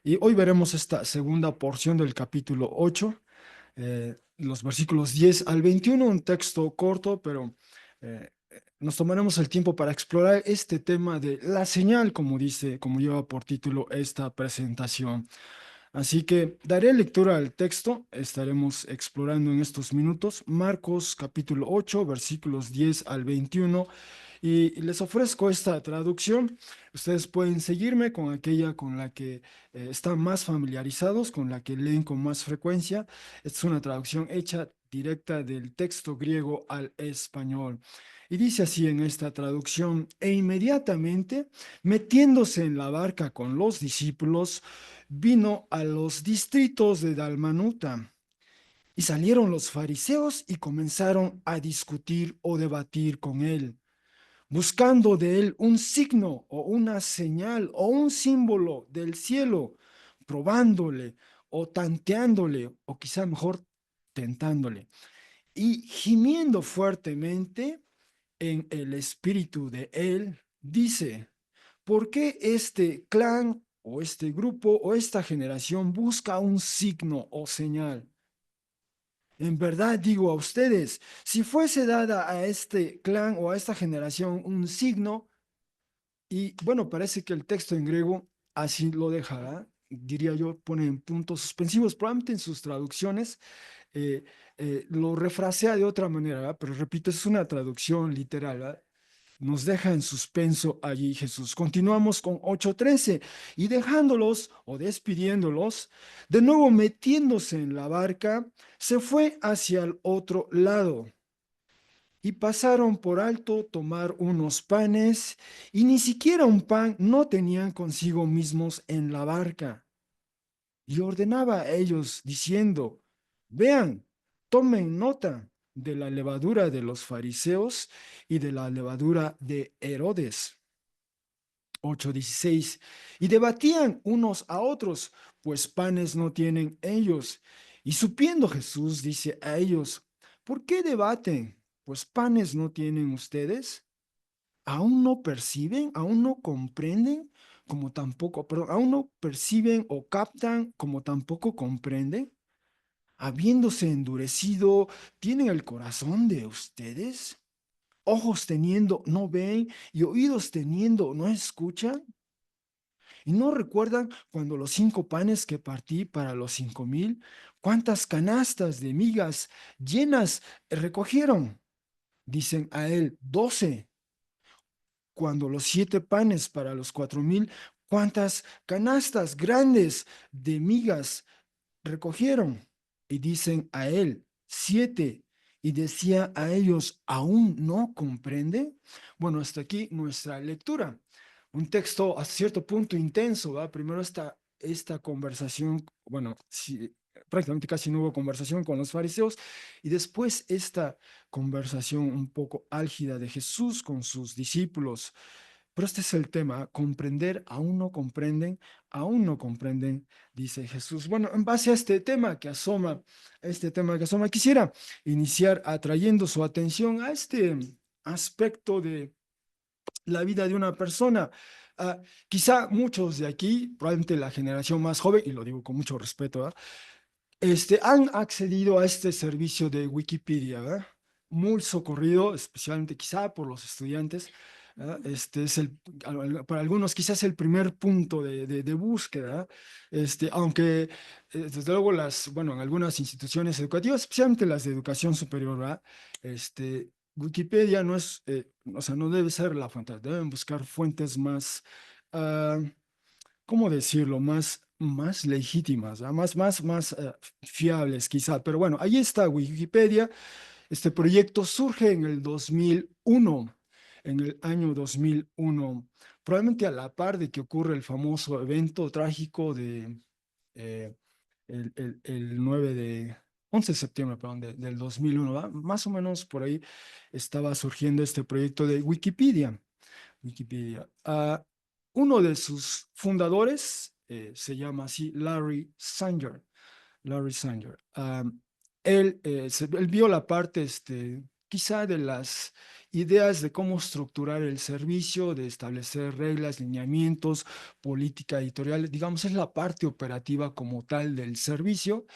Y hoy veremos esta segunda porción del capítulo 8, los versículos 10 al 21, un texto corto, pero nos tomaremos el tiempo para explorar este tema de la señal, como dice, como lleva por título esta presentación. Así que daré lectura al texto, estaremos explorando en estos minutos Marcos capítulo 8, versículos 10 al 21, y les ofrezco esta traducción. Ustedes pueden seguirme con aquella con la que están más familiarizados, con la que leen con más frecuencia. Esta es una traducción hecha directa del texto griego al español. Y dice así en esta traducción: e inmediatamente, metiéndose en la barca con los discípulos, vino a los distritos de Dalmanuta. Y salieron los fariseos y comenzaron a discutir o debatir con él, buscando de él un signo o una señal o un símbolo del cielo, probándole o tanteándole, o quizá mejor tentándole. Y gimiendo fuertemente en el espíritu de él, dice: ¿por qué este clan o este grupo o esta generación busca un signo o señal? En verdad digo a ustedes, si fuese dada a este clan o a esta generación un signo, y bueno, parece que el texto en griego así lo dejará, diría yo, pone en puntos suspensivos, probablemente en sus traducciones eh, lo refrasea de otra manera, ¿verdad? Pero repito, es una traducción literal, ¿verdad? Nos deja en suspenso allí Jesús. Continuamos con 8:13, y dejándolos o despidiéndolos, de nuevo metiéndose en la barca, se fue hacia el otro lado. Y pasaron por alto tomar unos panes, y ni siquiera un pan no tenían consigo mismos en la barca. Y ordenaba a ellos diciendo: vean, tomen nota de la levadura de los fariseos y de la levadura de Herodes. 8:16. Y debatían unos a otros, pues panes no tienen ellos. Y supiendo Jesús, dice a ellos: ¿por qué debaten? Pues panes no tienen ustedes. ¿Aún no perciben? ¿Aún no comprenden? Como tampoco, perdón, aún no perciben o captan, como tampoco comprenden. Habiéndose endurecido, ¿tienen el corazón de ustedes? Ojos teniendo, no ven, y oídos teniendo, no escuchan. ¿Y no recuerdan cuando los 5 panes que partí para los 5,000, cuántas canastas de migas llenas recogieron? Dicen a él: 12. Cuando los 7 panes para los 4,000, cuántas canastas grandes de migas recogieron. Y dicen a él: 7. Y decía a ellos: ¿aún no comprenden? Bueno, hasta aquí nuestra lectura. Un texto a cierto punto intenso, ¿va? Primero esta conversación, bueno, sí, prácticamente casi no hubo conversación con los fariseos, y después esta conversación un poco álgida de Jesús con sus discípulos. Pero este es el tema: comprender, aún no comprenden, dice Jesús. Bueno, en base a este tema que asoma, quisiera iniciar atrayendo su atención a este aspecto de la vida de una persona. Ah, quizá muchos de aquí, probablemente la generación más joven, y lo digo con mucho respeto, ¿verdad? Han accedido a este servicio de Wikipedia, ¿verdad? Muy socorrido, especialmente quizá por los estudiantes. ¿Verdad? Este es para algunos quizás el primer punto de búsqueda. Aunque desde luego bueno, en algunas instituciones educativas, especialmente las de educación superior, ¿verdad? Wikipedia no es, o sea, no debe ser la fuente, deben buscar fuentes más, ah, ¿cómo decirlo? Más legítimas, ¿ah? Más fiables quizá. Pero bueno, ahí está Wikipedia. Este proyecto surge en el 2001, en el año 2001, probablemente a la par de que ocurre el famoso evento trágico de eh, el 9 de 11 de septiembre, perdón, del 2001, ¿va? Más o menos por ahí estaba surgiendo este proyecto de Wikipedia. Wikipedia. Uno de sus fundadores se llama así Larry Sanger. Larry Sanger. Él vio la parte, quizá de las ideas de cómo estructurar el servicio, de establecer reglas, lineamientos, política editorial, digamos, es la parte operativa como tal del servicio.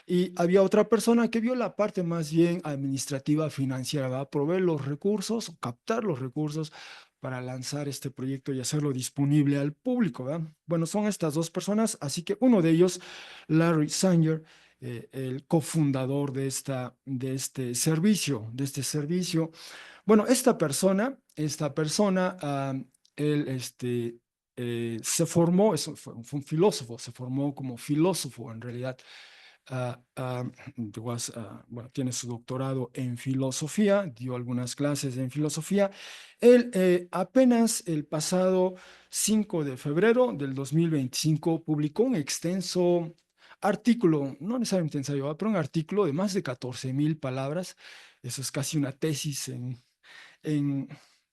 Y había otra persona que vio la parte más bien administrativa financiera, ¿verdad? Proveer los recursos, captar los recursos para lanzar este proyecto y hacerlo disponible al público, ¿verdad? Bueno, son estas dos personas, así que uno de ellos, Larry Sanger, el cofundador de este servicio. Bueno, esta persona, él, se formó, fue un filósofo, se formó como filósofo en realidad. Bueno, tiene su doctorado en filosofía, dio algunas clases en filosofía. Él apenas el pasado 5 de febrero del 2025 publicó un extenso artículo, no necesariamente ensayo, pero un artículo de más de 14.000 palabras. Eso es casi una tesis en,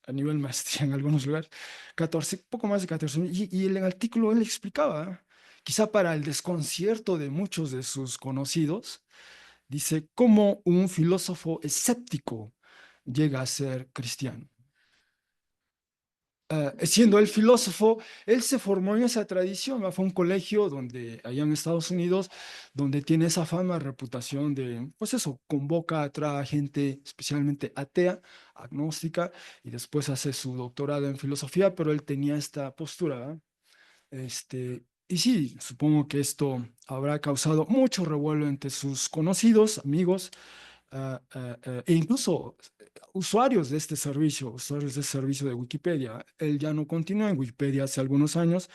a nivel maestría en algunos lugares, 14, poco más de 14. Y en el artículo él explicaba, quizá para el desconcierto de muchos de sus conocidos, dice cómo un filósofo escéptico llega a ser cristiano. Siendo el filósofo, él se formó en esa tradición, ¿va? Fue un colegio donde, allá en Estados Unidos, donde tiene esa fama, reputación de, pues eso, convoca, atrae a gente especialmente atea, agnóstica, y después hace su doctorado en filosofía, pero él tenía esta postura, ¿va? Y sí, supongo que esto habrá causado mucho revuelo entre sus conocidos, amigos, e incluso usuarios de este servicio de Wikipedia. Él ya no continúa en Wikipedia hace algunos años,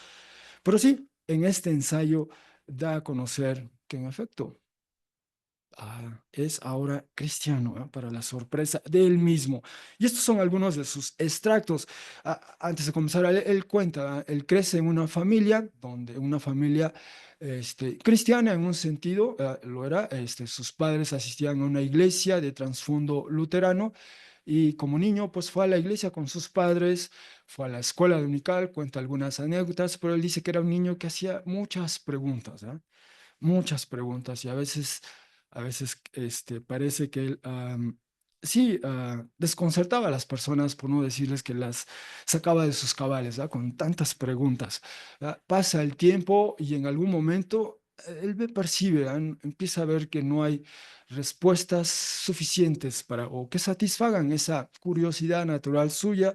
pero sí, en este ensayo da a conocer que en efecto es ahora cristiano, para la sorpresa de él mismo. Y estos son algunos de sus extractos. Antes de comenzar, él cuenta, él crece en una familia, donde una familia cristiana en un sentido, lo era, sus padres asistían a una iglesia de trasfondo luterano. Y como niño, pues fue a la iglesia con sus padres, fue a la escuela dominical, cuenta algunas anécdotas, pero él dice que era un niño que hacía muchas preguntas, muchas preguntas y a veces parece que él sí desconcertaba a las personas, por no decirles que las sacaba de sus cabales, ¿verdad? Con tantas preguntas, ¿verdad? Pasa el tiempo y en algún momento él percibe, ¿verdad? Empieza a ver que no hay respuestas suficientes para o que satisfagan esa curiosidad natural suya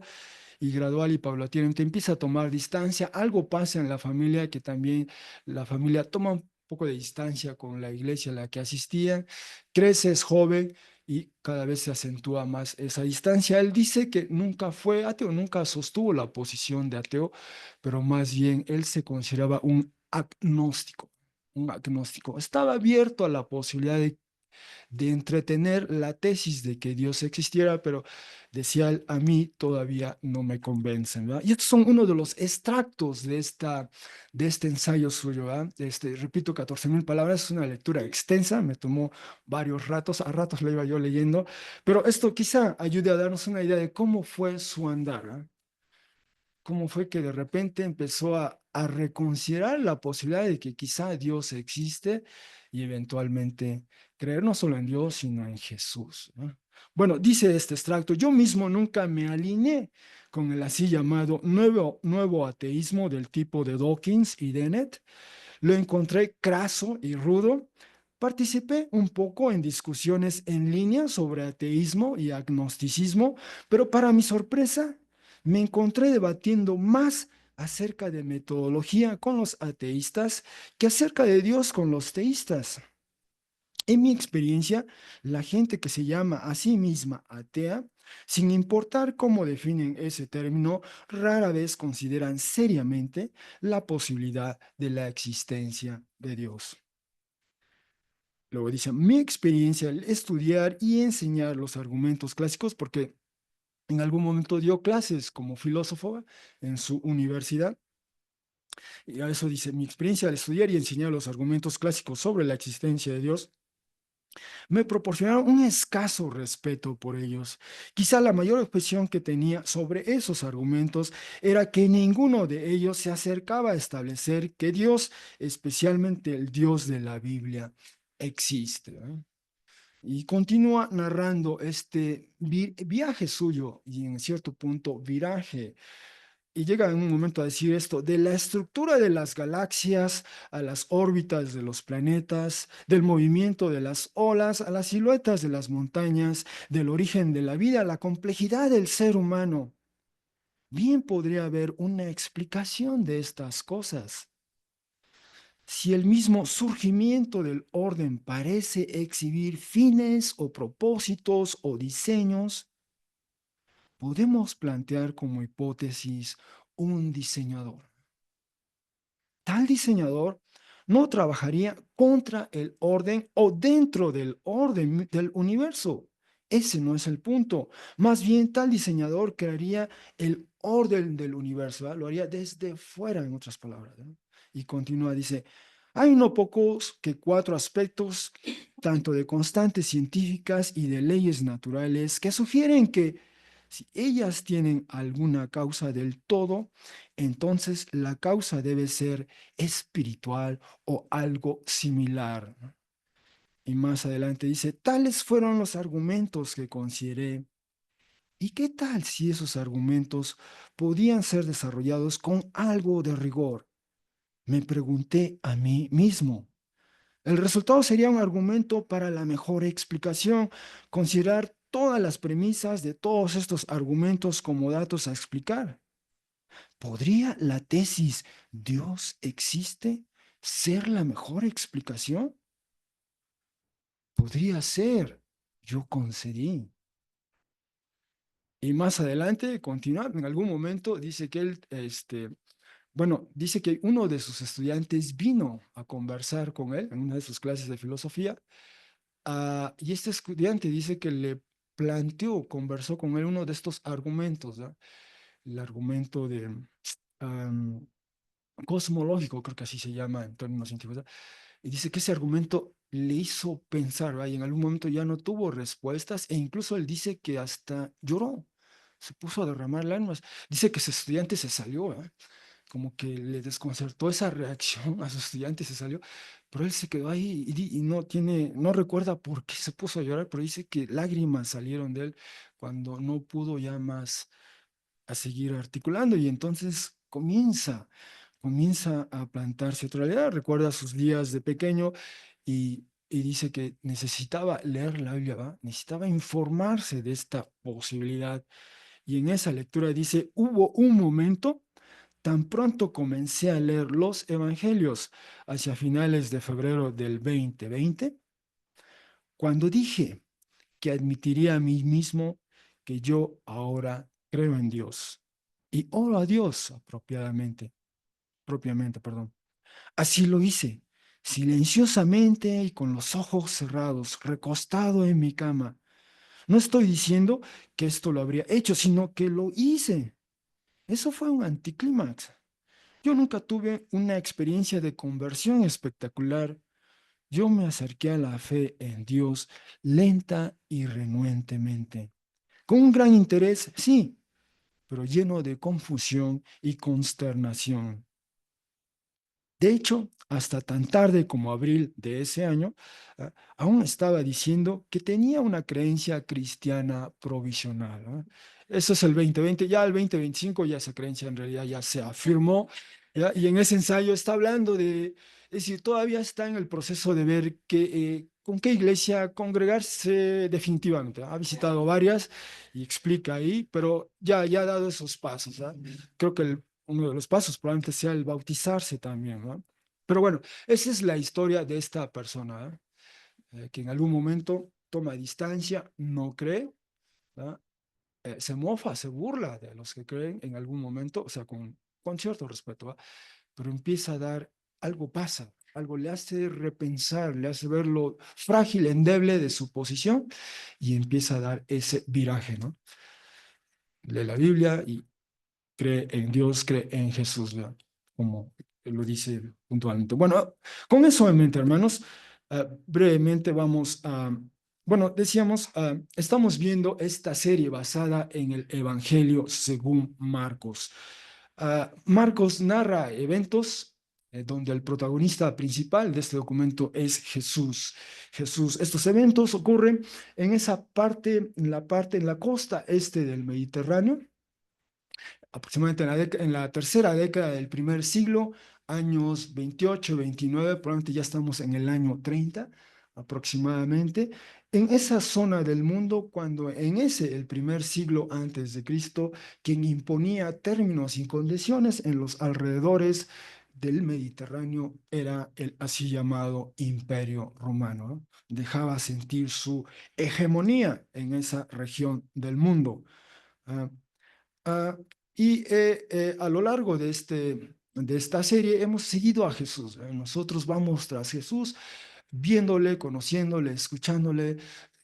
y gradual y paulatinamente empieza a tomar distancia. Algo pasa en la familia que también la familia toma un poco de distancia con la iglesia a la que asistía, crece, es joven y cada vez se acentúa más esa distancia. Él dice que nunca fue ateo, nunca sostuvo la posición de ateo, pero más bien él se consideraba un agnóstico. Un agnóstico. Estaba abierto a la posibilidad de entretener la tesis de que Dios existiera, pero decía él, a mí todavía no me convencen, ¿verdad? Y estos son uno de los extractos de este ensayo suyo, ¿verdad? Repito, 14.000 palabras, es una lectura extensa, me tomó varios ratos, a ratos lo iba yo leyendo, pero esto quizá ayude a darnos una idea de cómo fue su andar, ¿verdad? Cómo fue que de repente empezó a reconsiderar la posibilidad de que quizá Dios existe y eventualmente creer no solo en Dios, sino en Jesús, ¿no? Bueno, dice este extracto, yo mismo nunca me alineé con el así llamado nuevo ateísmo del tipo de Dawkins y Dennett. Lo encontré craso y rudo. Participé un poco en discusiones en línea sobre ateísmo y agnosticismo, pero para mi sorpresa me encontré debatiendo más acerca de metodología con los ateístas que acerca de Dios con los teístas. En mi experiencia, la gente que se llama a sí misma atea, sin importar cómo definen ese término, rara vez consideran seriamente la posibilidad de la existencia de Dios. Luego dice, mi experiencia al estudiar y enseñar los argumentos clásicos, porque en algún momento dio clases como filósofo en su universidad, y a eso dice, mi experiencia al estudiar y enseñar los argumentos clásicos sobre la existencia de Dios me proporcionaron un escaso respeto por ellos. Quizá la mayor objeción que tenía sobre esos argumentos era que ninguno de ellos se acercaba a establecer que Dios, especialmente el Dios de la Biblia, existe, ¿eh? Y continúa narrando este viaje suyo y en cierto punto viraje. Y llega en un momento a decir esto, de la estructura de las galaxias a las órbitas de los planetas, del movimiento de las olas a las siluetas de las montañas, del origen de la vida a la complejidad del ser humano. Bien podría haber una explicación de estas cosas. Si el mismo surgimiento del orden parece exhibir fines o propósitos o diseños, podemos plantear como hipótesis un diseñador. Tal diseñador no trabajaría contra el orden o dentro del orden del universo. Ese no es el punto. Más bien, tal diseñador crearía el orden del universo, ¿verdad? Lo haría desde fuera, en otras palabras, ¿no? Y continúa, dice, hay no pocos que cuatro aspectos, tanto de constantes científicas y de leyes naturales, que sugieren que si ellas tienen alguna causa del todo, entonces la causa debe ser espiritual o algo similar. Y más adelante dice, tales fueron los argumentos que consideré. ¿Y qué tal si esos argumentos podían ser desarrollados con algo de rigor? Me pregunté a mí mismo. El resultado sería un argumento para la mejor explicación, considerar todas las premisas de todos estos argumentos como datos a explicar. ¿Podría la tesis Dios existe ser la mejor explicación? Podría ser, yo concedí. Y más adelante, continuar, en algún momento dice que él, bueno, dice que uno de sus estudiantes vino a conversar con él en una de sus clases de filosofía, y este estudiante dice que le planteó, conversó con él uno de estos argumentos, ¿no? El argumento de um, cosmológico, creo que así se llama en términos científicos, ¿no? Y dice que ese argumento le hizo pensar, ¿verdad? Y en algún momento ya no tuvo respuestas e incluso él dice que hasta lloró, se puso a derramar lágrimas. Dice que ese estudiante se salió, ¿verdad? Como que le desconcertó esa reacción a su estudiante, se salió, pero él se quedó ahí y no tiene, no recuerda por qué se puso a llorar, pero dice que lágrimas salieron de él cuando no pudo ya más a seguir articulando y entonces comienza a plantarse otra realidad, recuerda sus días de pequeño y dice que necesitaba leer la Biblia, ¿va? Necesitaba informarse de esta posibilidad. Y en esa lectura dice, hubo un momento, tan pronto comencé a leer los evangelios hacia finales de febrero del 2020, cuando dije que admitiría a mí mismo que yo ahora creo en Dios y oro a Dios propiamente, perdón. Así lo hice, silenciosamente y con los ojos cerrados, recostado en mi cama. No estoy diciendo que esto lo habría hecho, sino que lo hice. Eso fue un anticlímax. Yo nunca tuve una experiencia de conversión espectacular. Yo me acerqué a la fe en Dios lenta y renuentemente. Con un gran interés, sí, pero lleno de confusión y consternación. De hecho, hasta tan tarde como abril de ese año, aún estaba diciendo que tenía una creencia cristiana provisional, ¿no? Eso es el 2020, ya el 2025 ya esa creencia en realidad ya se afirmó, ¿ya? Y en ese ensayo está hablando de, es decir, todavía está en el proceso de ver con qué iglesia congregarse definitivamente. Ha visitado varias y explica ahí, pero ya ha dado esos pasos, ¿ah? Creo que uno de los pasos probablemente sea el bautizarse también, ¿no? Pero bueno, esa es la historia de esta persona, ¿eh? Que en algún momento toma distancia, no cree, ¿no? Se mofa, se burla de los que creen en algún momento, o sea, con cierto respeto, ¿va? Pero empieza a dar, algo pasa, algo le hace repensar, le hace ver lo frágil, endeble de su posición y empieza a dar ese viraje, ¿no? Lee la Biblia y cree en Dios, cree en Jesús, ¿verdad? Como lo dice puntualmente. Bueno, con eso en mente, hermanos, brevemente vamos a, bueno, decíamos, estamos viendo esta serie basada en el Evangelio según Marcos. Marcos narra eventos donde el protagonista principal de este documento es Jesús. Jesús. Estos eventos ocurren en esa parte, en la costa este del Mediterráneo, aproximadamente en la tercera década del primer siglo, años 28, 29, probablemente ya estamos en el año 30 aproximadamente, en esa zona del mundo, cuando en ese, el primer siglo antes de Cristo, quien imponía términos y condiciones en los alrededores del Mediterráneo era el así llamado Imperio Romano, ¿no? Dejaba sentir su hegemonía en esa región del mundo. Ah, Ah, a lo largo de esta serie hemos seguido a Jesús. Nosotros vamos tras Jesús, viéndole, conociéndole, escuchándole,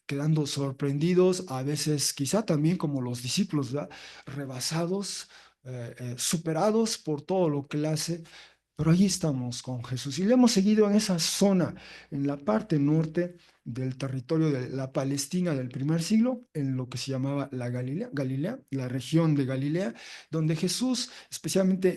quedando sorprendidos, a veces quizá también como los discípulos, ¿verdad? Rebasados, superados por todo lo que él hace. Pero allí estamos con Jesús y le hemos seguido en esa zona, en la parte norte del territorio de la Palestina del primer siglo, en lo que se llamaba la Galilea, la región de Galilea, donde Jesús, especialmente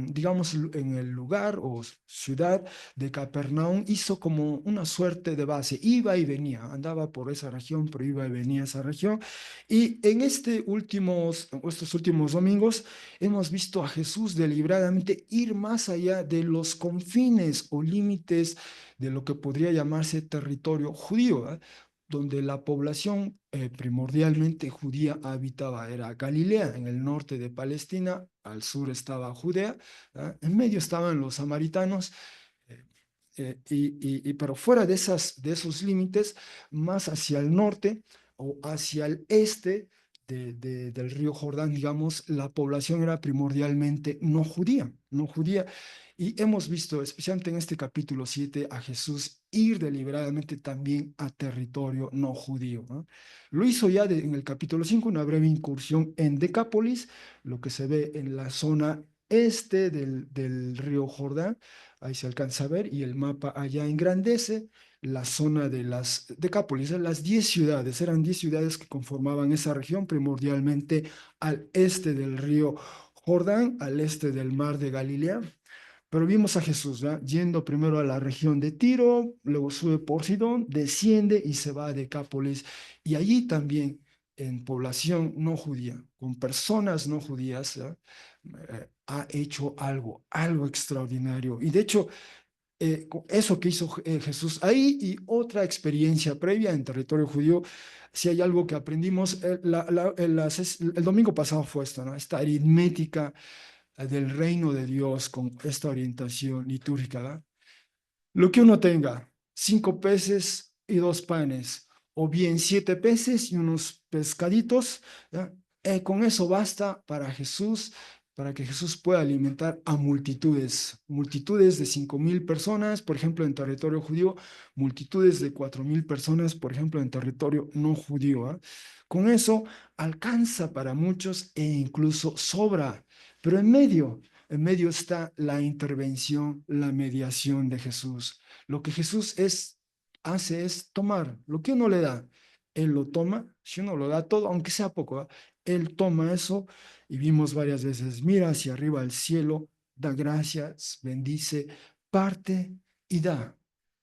digamos, en el lugar o ciudad de Capernaum, hizo como una suerte de base, iba y venía, andaba por esa región, pero iba y venía a esa región. Y en estos últimos domingos, hemos visto a Jesús deliberadamente ir más allá de los confines o límites de lo que podría llamarse territorio judío, ¿eh? Donde la población primordialmente judía habitaba. Era Galilea, en el norte de Palestina, al sur estaba Judea, ¿eh? En medio estaban los samaritanos, eh, pero fuera de esos límites, más hacia el norte o hacia el este del río Jordán, digamos, la población era primordialmente no judía, no judía. Y hemos visto, especialmente en este capítulo 7, a Jesús ir deliberadamente también a territorio no judío, ¿no? Lo hizo ya en el capítulo 5, una breve incursión en Decápolis, lo que se ve en la zona este del río Jordán. Ahí se alcanza a ver y el mapa allá engrandece la zona de las Decápolis, las 10 ciudades, eran 10 ciudades que conformaban esa región, primordialmente al este del río Jordán, al este del mar de Galilea. Pero vimos a Jesús, ¿verdad? Yendo primero a la región de Tiro, luego sube por Sidón, desciende y se va a Decápolis. Y allí también, en población no judía, con personas no judías, ¿verdad? Ha hecho algo extraordinario. Y de hecho, eso que hizo Jesús ahí y otra experiencia previa en territorio judío, si hay algo que aprendimos, el domingo pasado fue esto, ¿no? Esta aritmética del reino de Dios con esta orientación litúrgica, ¿verdad? Lo que uno tenga, 5 peces y 2 panes, o bien 7 peces y unos pescaditos, ¿ya? Con eso basta para Jesús, para que Jesús pueda alimentar a multitudes, multitudes de 5.000 personas, por ejemplo, en territorio judío, multitudes de 4.000 personas, por ejemplo, en territorio no judío, ¿eh? Con eso alcanza para muchos e incluso sobra, pero en medio está la intervención, la mediación de Jesús. Lo que Jesús hace es tomar lo que uno le da. Él lo toma, si uno lo da todo, aunque sea poco, ¿eh? Él toma eso y vimos varias veces, mira hacia arriba al cielo, da gracias, bendice, parte y da.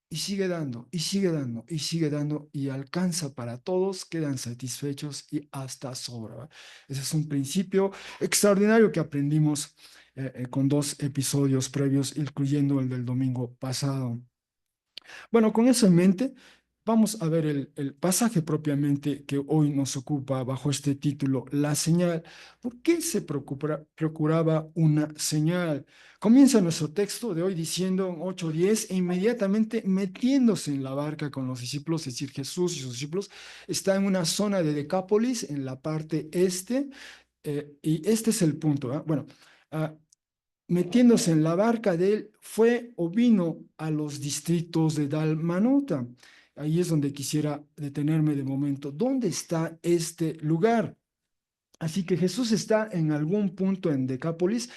Y sigue dando, y sigue dando, y sigue dando, y alcanza para todos, quedan satisfechos y hasta sobra, ¿verdad? Ese es un principio extraordinario que aprendimos con 2 episodios previos, incluyendo el del domingo pasado. Bueno, con eso en mente, vamos a ver el pasaje propiamente que hoy nos ocupa bajo este título, la señal. ¿Por qué se procuraba una señal? Comienza nuestro texto de hoy diciendo en 8:10, e inmediatamente metiéndose en la barca con los discípulos, es decir, Jesús y sus discípulos, está en una zona de Decápolis, en la parte este, y este es el punto, ¿eh? Bueno, ah, metiéndose en la barca de él, fue o vino a los distritos de Dalmanuta. Ahí es donde quisiera detenerme de momento. ¿Dónde está este lugar? Así que Jesús está en algún punto en Decápolis.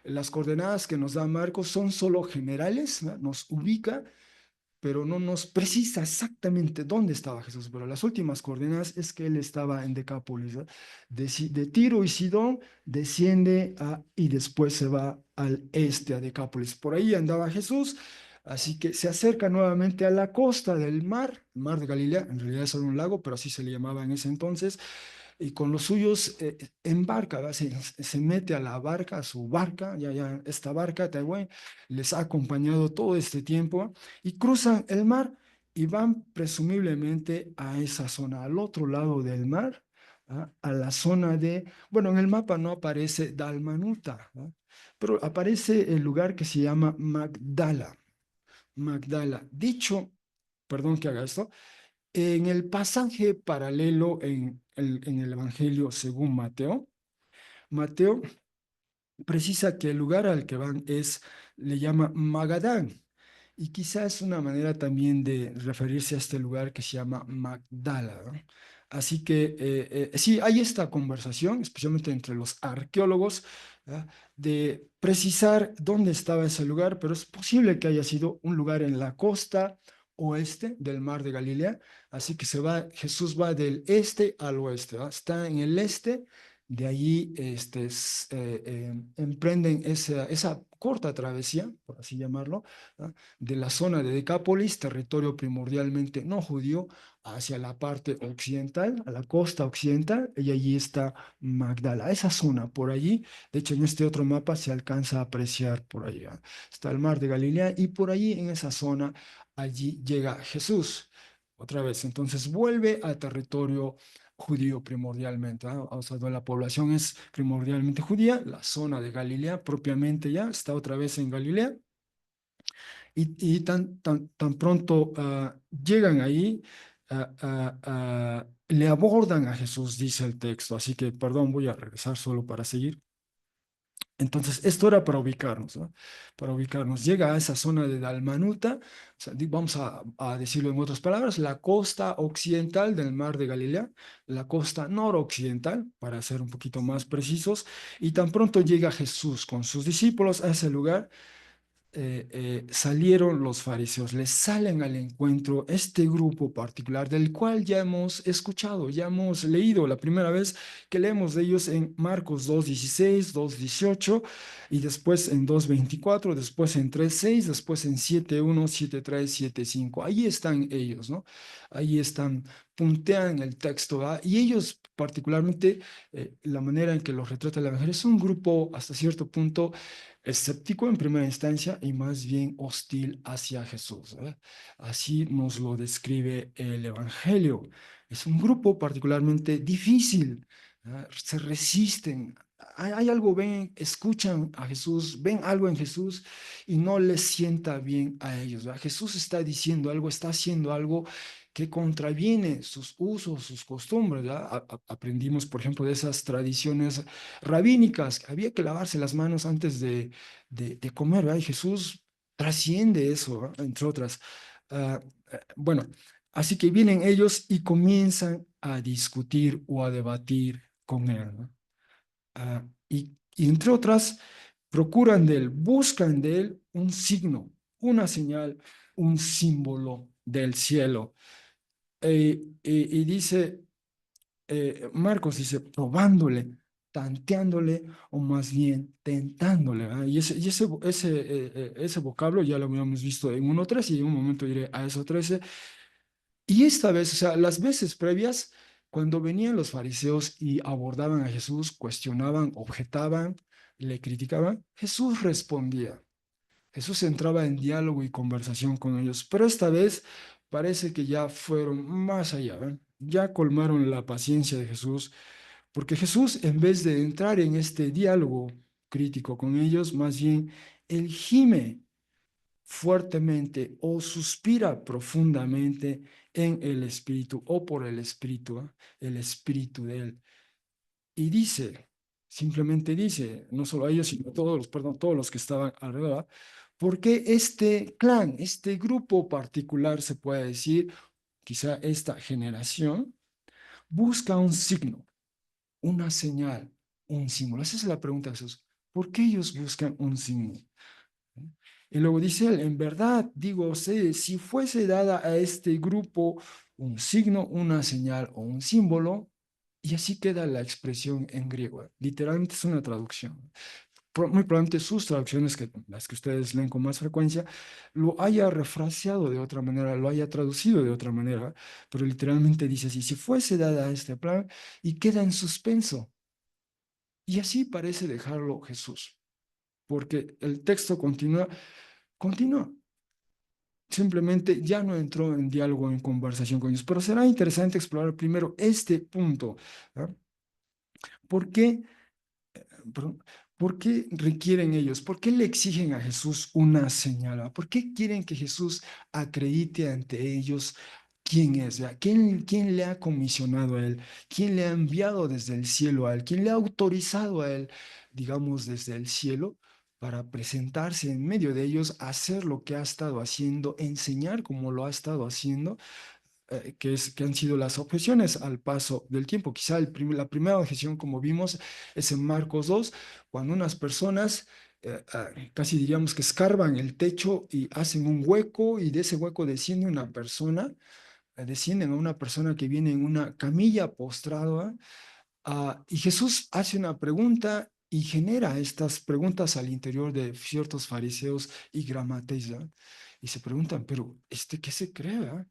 Las coordenadas que nos da Marcos son solo generales, ¿no? Nos ubica, pero no nos precisa exactamente dónde estaba Jesús. Pero las últimas coordenadas es que él estaba en Decápolis, ¿no? De Tiro y Sidón desciende y después se va al este, a Decápolis. Por ahí andaba Jesús, así que se acerca nuevamente a la costa del mar, mar de Galilea, en realidad es solo un lago, pero así se le llamaba en ese entonces, y con los suyos embarca, ¿va? Se mete a la barca, a su barca, ya esta barca, Taiwán, les ha acompañado todo este tiempo y cruzan el mar y van presumiblemente a esa zona, al otro lado del mar, ¿ah? A la zona de, bueno, en el mapa no aparece Dalmanuta, ¿no? Pero aparece el lugar que se llama Magdala. Magdala. Dicho, perdón que haga esto, en el pasaje paralelo en el Evangelio según Mateo, Mateo precisa que el lugar al que van le llama Magadán. Y quizás es una manera también de referirse a este lugar que se llama Magdala, ¿no? Así que sí, hay esta conversación, especialmente entre los arqueólogos, ¿verdad? De precisar dónde estaba ese lugar, pero es posible que haya sido un lugar en la costa oeste del mar de Galilea. Así que Jesús va del este al oeste, ¿verdad? Está en el este, de allí emprenden esa corta travesía, por así llamarlo, ¿ah? De la zona de Decápolis, territorio primordialmente no judío, hacia la parte occidental, a la costa occidental, y allí está Magdala, esa zona por allí. De hecho, en este otro mapa se alcanza a apreciar por allá. Está el mar de Galilea y por allí en esa zona, allí llega Jesús. Otra vez, entonces vuelve al territorio judío primordialmente, ¿ah? O sea, la población es primordialmente judía, la zona de Galilea propiamente ya está otra vez en Galilea, y tan pronto llegan ahí, le abordan a Jesús, dice el texto. Así que, perdón, voy a regresar solo para seguir. Entonces, esto era para ubicarnos, ¿no? Para ubicarnos. Llega a esa zona de Dalmanuta, o sea, vamos a decirlo en otras palabras, la costa occidental del mar de Galilea, la costa noroccidental, para ser un poquito más precisos, y tan pronto llega Jesús con sus discípulos a ese lugar, salieron los fariseos, les salen al encuentro este grupo particular del cual ya hemos escuchado, ya hemos leído la primera vez que leemos de ellos en Marcos 2:16, 2:18 y después en 2:24, después en 3:6, después en 7:1, 7:3, 7:5. Ahí están ellos, ¿no? Ahí están, puntean el texto, ¿verdad? Y ellos particularmente, la manera en que los retrata el Evangelio es un grupo hasta cierto punto escéptico en primera instancia y más bien hostil hacia Jesús, ¿eh? Así nos lo describe el Evangelio. Es un grupo particularmente difícil, ¿eh? Se resisten. Hay algo, ven, escuchan a Jesús, ven algo en Jesús y no les sienta bien a ellos, ¿verdad? Jesús está diciendo algo, está haciendo algo que contraviene sus usos, sus costumbres, ¿verdad? Aprendimos, por ejemplo, de esas tradiciones rabínicas, que había que lavarse las manos antes de comer, ¿verdad? Y Jesús trasciende eso, ¿verdad? Entre otras. Ah, bueno, así que vienen ellos y comienzan a discutir o a debatir con él, ¿no? Y entre otras, procuran de él, buscan de él un signo, una señal, un símbolo del cielo. Y dice, Marcos dice, probándole, tanteándole o más bien tentándole, ¿verdad? Ese vocablo ya lo habíamos visto en 1:13 y en un momento iré a eso 13. Y esta vez, o sea, las veces previas, cuando venían los fariseos y abordaban a Jesús, cuestionaban, objetaban, le criticaban, Jesús respondía. Jesús entraba en diálogo y conversación con ellos, pero esta vez parece que ya fueron más allá, ¿ven? Ya colmaron la paciencia de Jesús, porque Jesús, en vez de entrar en este diálogo crítico con ellos, más bien, él gime fuertemente o suspira profundamente en el Espíritu o por el Espíritu, ¿eh? El Espíritu de él. Y dice, simplemente dice, no solo a ellos, sino a todos los, perdón, todos los que estaban alrededor, porque este clan, este grupo particular, se puede decir, quizá esta generación, busca un signo, una señal, un símbolo. Esa es la pregunta de Jesús. ¿Por qué ellos buscan un signo? Y luego dice él, en verdad, digo a ustedes, si fuese dada a este grupo un signo, una señal o un símbolo, y así queda la expresión en griego. Literalmente es una traducción. muy probablemente sus traducciones, que las que ustedes leen con más frecuencia, lo haya refraseado de otra manera, lo haya traducido de otra manera, pero literalmente dice así, si fuese dada este plan y queda en suspenso. Y así parece dejarlo Jesús, porque el texto continúa. Simplemente ya no entró en diálogo, en conversación con ellos. Pero será interesante explorar primero este punto. ¿Ah? ¿Por qué, perdón, por qué requieren ellos? ¿Por qué le exigen a Jesús una señal? ¿Ah? ¿Por qué quieren que Jesús acredite ante ellos quién es? ¿Ah? ¿Quién le ha comisionado a él? ¿Quién le ha enviado desde el cielo a él? ¿Quién le ha autorizado a él, digamos, desde el cielo? Para presentarse en medio de ellos, hacer lo que ha estado haciendo, enseñar como lo ha estado haciendo, que han sido las objeciones al paso del tiempo. Quizá la primera objeción, como vimos, es en Marcos 2, cuando unas personas casi diríamos que escarban el techo y hacen un hueco y de ese hueco desciende una persona, descienden a una persona que viene en una camilla postrada. Y Jesús hace una pregunta y genera estas preguntas al interior de ciertos fariseos y gramates, ¿ah? Y se preguntan, pero ¿qué se cree? ¿Ah?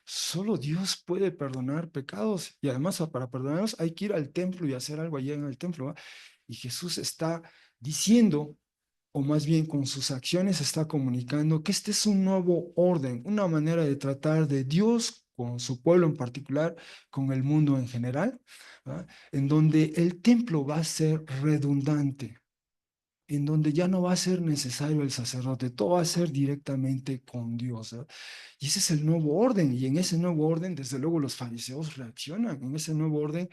Solo Dios puede perdonar pecados y además para perdonarlos hay que ir al templo y hacer algo allá en el templo, ¿ah? Y Jesús está diciendo, o más bien con sus acciones está comunicando que este es un nuevo orden, una manera de tratar de Dios con su pueblo en particular, con el mundo en general, ¿ah? En donde el templo va a ser redundante, en donde ya no va a ser necesario el sacerdote, todo va a ser directamente con Dios, ¿ah? Y ese es el nuevo orden, y en ese nuevo orden, desde luego, los fariseos reaccionan, en ese nuevo orden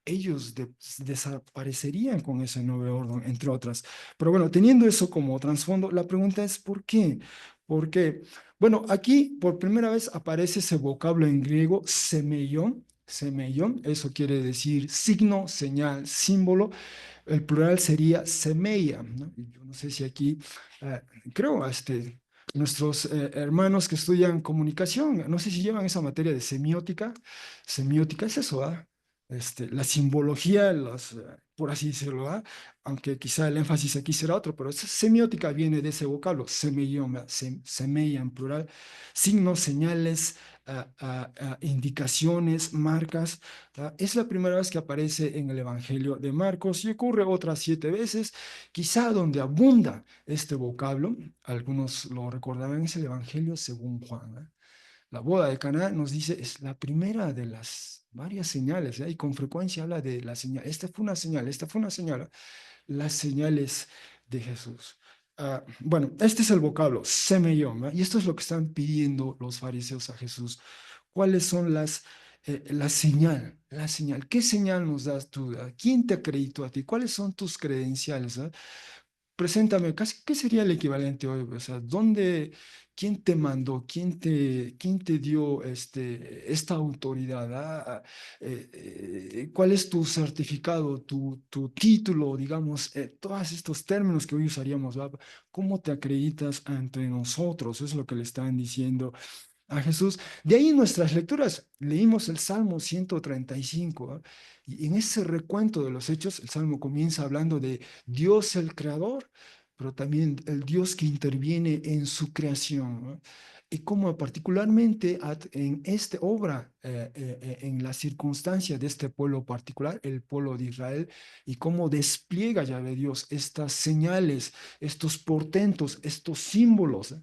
ellos desaparecerían con ese nuevo orden, entre otras. Pero bueno, teniendo eso como trasfondo, la pregunta es ¿por qué? Porque, bueno, aquí por primera vez aparece ese vocablo en griego, semeion. Semeion, eso quiere decir signo, señal, símbolo. El plural sería semeia, ¿no? Y yo no sé si aquí, eh, creo, nuestros hermanos que estudian comunicación, no sé si llevan esa materia de semiótica. Semiótica es eso, ¿ah? La simbología, por así decirlo, ¿ah? Aunque quizá el énfasis aquí será otro, pero esa semiótica viene de ese vocablo, semeion, semeia en plural, signos, señales, indicaciones, marcas. Es la primera vez que aparece en el Evangelio de Marcos y ocurre otras 7 veces, quizá donde abunda este vocablo. Algunos lo recordarán, es el Evangelio según Juan, ¿eh? La boda de Caná nos dice, es la primera de las varias señales, ¿eh? Y con frecuencia habla de la señal. Esta fue una señal, esta fue una señal, las señales de Jesús. Bueno, este es el vocablo, semeyón, ¿eh? Y esto es lo que están pidiendo los fariseos a Jesús. ¿Cuáles son la señal? La señal. ¿Qué señal nos das tú? ¿Quién te acreditó a ti? ¿Cuáles son tus credenciales? Preséntame, ¿qué sería el equivalente hoy? O sea, quién te mandó? ¿Quién te dio esta autoridad? ¿Cuál es tu certificado, tu título, digamos, todos estos términos que hoy usaríamos, ¿va? ¿Cómo te acreditas ante nosotros? Es lo que le están diciendo a Jesús. De ahí en nuestras lecturas leímos el Salmo 135, ¿ah? Y en ese recuento de los hechos, el Salmo comienza hablando de Dios el creador, pero también el Dios que interviene en su creación, ¿no? Y cómo particularmente en esta obra, en la circunstancia de este pueblo particular, el pueblo de Israel, y cómo despliega ya de Dios estas señales, estos portentos, estos símbolos, ¿eh?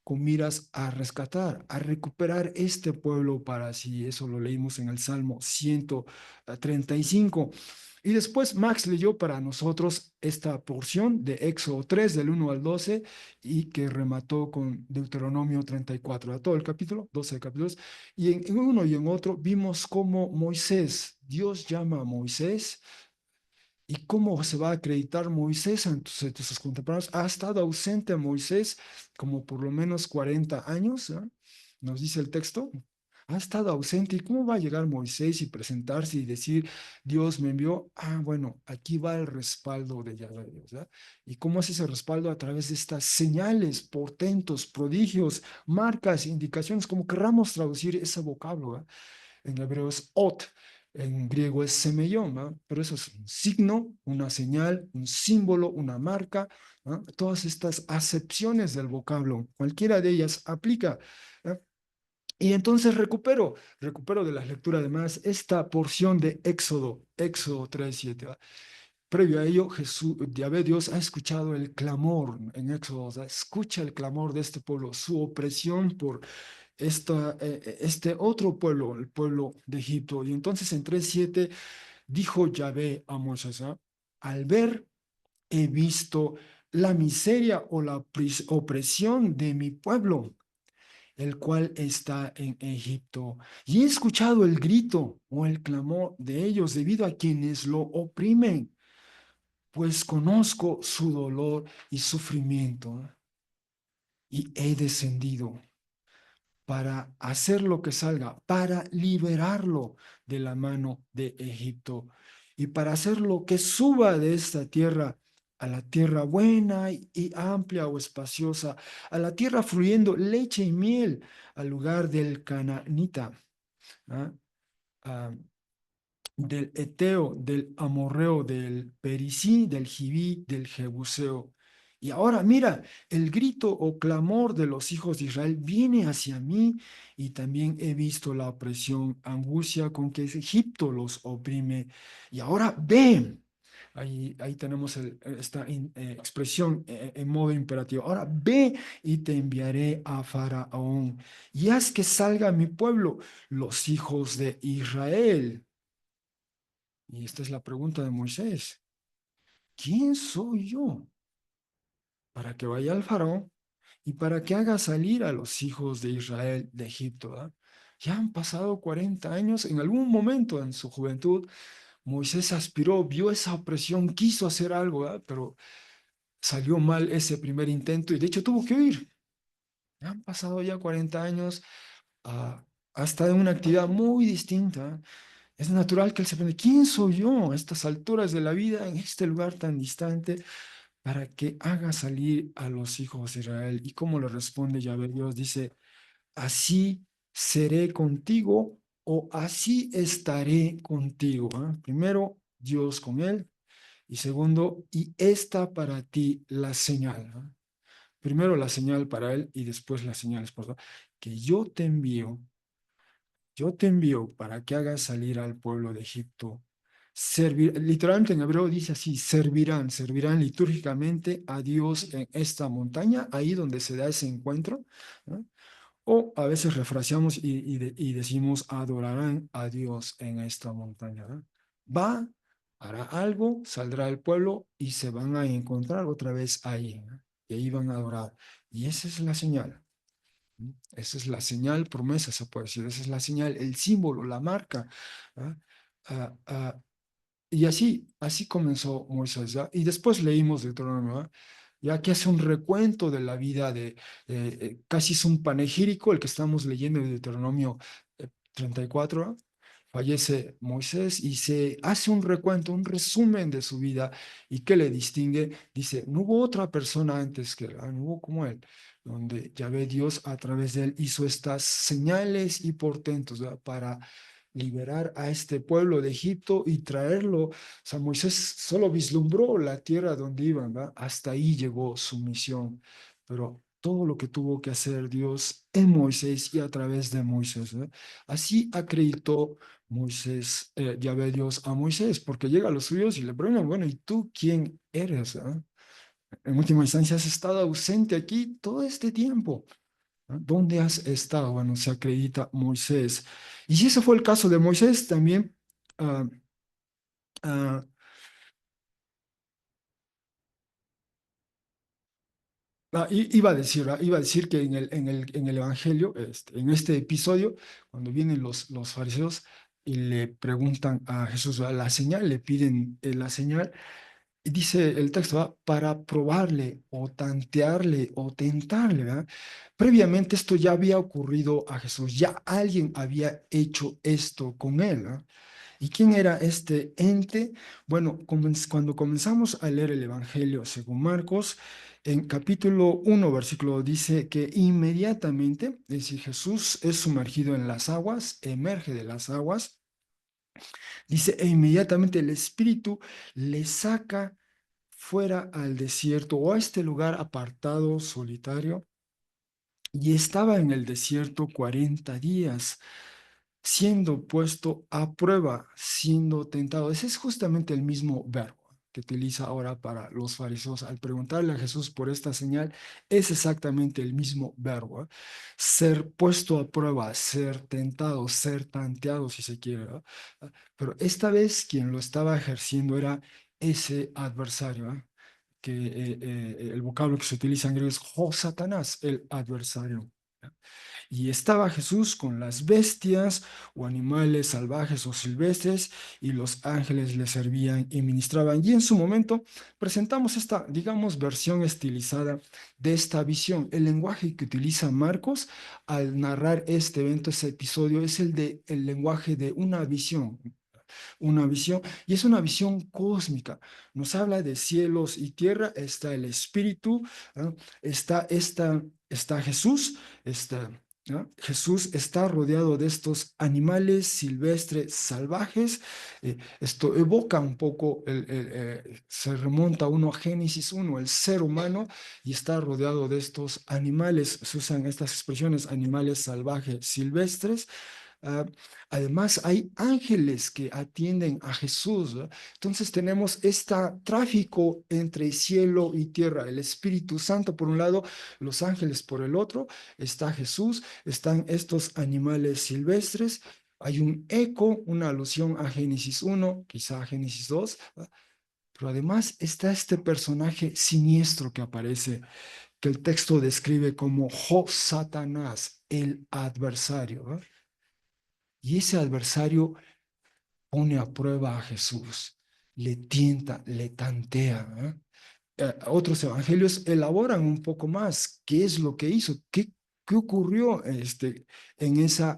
Con miras a rescatar, a recuperar este pueblo para sí. Eso lo leímos en el Salmo 135. Y después Max leyó para nosotros esta porción de Éxodo 3, del 1 al 12, y que remató con Deuteronomio 34, a todo el capítulo, 12 capítulos. Y en uno y en otro vimos cómo Moisés, Dios llama a Moisés. ¿Y cómo se va a acreditar Moisés ante sus contemporáneos? Ha estado ausente Moisés como por lo menos 40 años, ¿eh? Nos dice el texto. Ha estado ausente. ¿Y cómo va a llegar Moisés y presentarse y decir, Dios me envió? Bueno, aquí va el respaldo de Yahvé, ¿verdad? ¿Y cómo es ese respaldo? A través de estas señales, portentos, prodigios, marcas, indicaciones, como querramos traducir ese vocablo, ¿eh? En hebreo es ot. En griego es semellón, ¿no? Pero eso es un signo, una señal, un símbolo, una marca, ¿no? Todas estas acepciones del vocablo, cualquiera de ellas aplica, ¿no? Y entonces recupero de las lecturas además esta porción de Éxodo 3:7. Previo a ello, Yahvé Dios ha escuchado el clamor en Éxodo, o sea, escucha el clamor de este pueblo, su opresión por este otro pueblo, el pueblo de Egipto. Y entonces en 3:7 dijo Yahvé a Moisés, ¿ah? Al ver, he visto la miseria o la opresión de mi pueblo, el cual está en Egipto, y he escuchado el grito o el clamor de ellos debido a quienes lo oprimen, pues conozco su dolor y sufrimiento, y he descendido para hacer lo que salga, para liberarlo de la mano de Egipto y para hacer lo que suba de esta tierra a la tierra buena y amplia o espaciosa, a la tierra fluyendo leche y miel, al lugar del Canaanita, ¿ah? Ah, del Eteo, del Amorreo, del Perisí, del Jibí, del Jebuseo. Y ahora mira, el grito o clamor de los hijos de Israel viene hacia mí y también he visto la opresión, angustia con que Egipto los oprime. Y ahora ven, ahí tenemos esta expresión en modo imperativo. Ahora ve y te enviaré a Faraón y haz que salga mi pueblo, los hijos de Israel. Y esta es la pregunta de Moisés. ¿Quién soy yo para que vaya al faraón y para que haga salir a los hijos de Israel de Egipto? ¿Verdad? Ya han pasado 40 años. En algún momento en su juventud, Moisés aspiró, vio esa opresión, quiso hacer algo, ¿verdad? Pero salió mal ese primer intento y de hecho tuvo que huir. Ya han pasado ya 40 años, ha estado en una actividad muy distinta. Es natural que él se pregunte, ¿quién soy yo a estas alturas de la vida, en este lugar tan distante, para que haga salir a los hijos de Israel? ¿Y cómo le responde Yahvé Dios? Dice, así seré contigo o así estaré contigo. ¿Ah? Primero, Dios con él. Y segundo, y esta para ti la señal. ¿Ah? Primero la señal para él y después las señales por todo. Que yo te envío para que hagas salir al pueblo de Egipto. Literalmente en hebreo dice así, servirán litúrgicamente a Dios en esta montaña, ahí donde se da ese encuentro, ¿no? O a veces refraseamos y decimos, adorarán a Dios en esta montaña, ¿no? Va, hará algo, saldrá el pueblo y se van a encontrar otra vez ahí, ¿no? Y ahí van a adorar. Y esa es la señal. Esa es la señal, promesa, se puede decir. Esa es la señal, el símbolo, la marca. ¿Ah? Ah, ah, y así comenzó Moisés. ¿Ya? Y después leímos Deuteronomio, ¿ah? Ya que hace un recuento de la vida casi es un panegírico el que estamos leyendo de Deuteronomio 34. ¿Ah? Fallece Moisés y se hace un recuento, un resumen de su vida y qué le distingue. Dice, no hubo otra persona antes que él, no hubo como él, donde ya ve Dios a través de él hizo estas señales y portentos, ¿verdad? Para liberar a este pueblo de Egipto y traerlo. O sea, Moisés solo vislumbró la tierra donde iban, ¿verdad? Hasta ahí llegó su misión, pero todo lo que tuvo que hacer Dios en Moisés y a través de Moisés, ¿verdad? Así acreditó Moisés, Yahvé Dios a Moisés, porque llega a los suyos y le preguntan, bueno, ¿y tú quién eres? ¿Ah? En última instancia, has estado ausente aquí todo este tiempo. ¿Ah? ¿Dónde has estado? Bueno, se acredita Moisés. Y si ese fue el caso de Moisés, también ah, ah, iba a decir que en el Evangelio, en este episodio, cuando vienen los fariseos y le preguntan a Jesús, ¿verdad? La señal, le piden la señal. Y dice el texto, ¿va? Para probarle o tantearle o tentarle, ¿verdad? Previamente esto ya había ocurrido a Jesús, ya alguien había hecho esto con él, ¿verdad? ¿Y quién era este ente? Bueno, cuando comenzamos a leer el Evangelio según Marcos, en capítulo 1, versículo dice que inmediatamente, es decir, Jesús es sumergido en las aguas, emerge de las aguas, Dice, e inmediatamente el espíritu le saca fuera al desierto o a este lugar apartado, solitario, y estaba en el desierto 40 días, siendo puesto a prueba, siendo tentado. Ese es justamente el mismo verbo que utiliza ahora para los fariseos. Al preguntarle a Jesús por esta señal, es exactamente el mismo verbo, ¿eh? Ser puesto a prueba, ser tentado, ser tanteado, si se quiere, ¿eh? Pero esta vez quien lo estaba ejerciendo era ese adversario, ¿eh? Que el vocablo que se utiliza en griego es ho Satanás, el adversario. Y estaba Jesús con las bestias o animales salvajes o silvestres, y los ángeles le servían y ministraban. Y en su momento presentamos esta, digamos, versión estilizada de esta visión. El lenguaje que utiliza Marcos al narrar este evento, ese episodio, es el lenguaje de una visión, y es una visión cósmica. Nos habla de cielos y tierra, está el Espíritu, ¿no? Está Jesús, ¿no? Jesús está rodeado de estos animales silvestres salvajes. Esto evoca un poco, se remonta uno a Génesis 1, el ser humano, y está rodeado de estos animales. Se usan estas expresiones, animales salvajes, silvestres. Ah, Además, hay ángeles que atienden a Jesús, ¿no? Entonces tenemos este tráfico entre cielo y tierra, el Espíritu Santo por un lado, los ángeles por el otro, está Jesús, están estos animales silvestres. Hay un eco, una alusión a Génesis 1, quizá a Génesis 2, ¿no? Pero además está este personaje siniestro que aparece, que el texto describe como Satanás, el adversario, ¿no? Y ese adversario pone a prueba a Jesús, le tienta, le tantea, ¿eh? Otros evangelios elaboran un poco más qué es lo que hizo, qué ocurrió en esa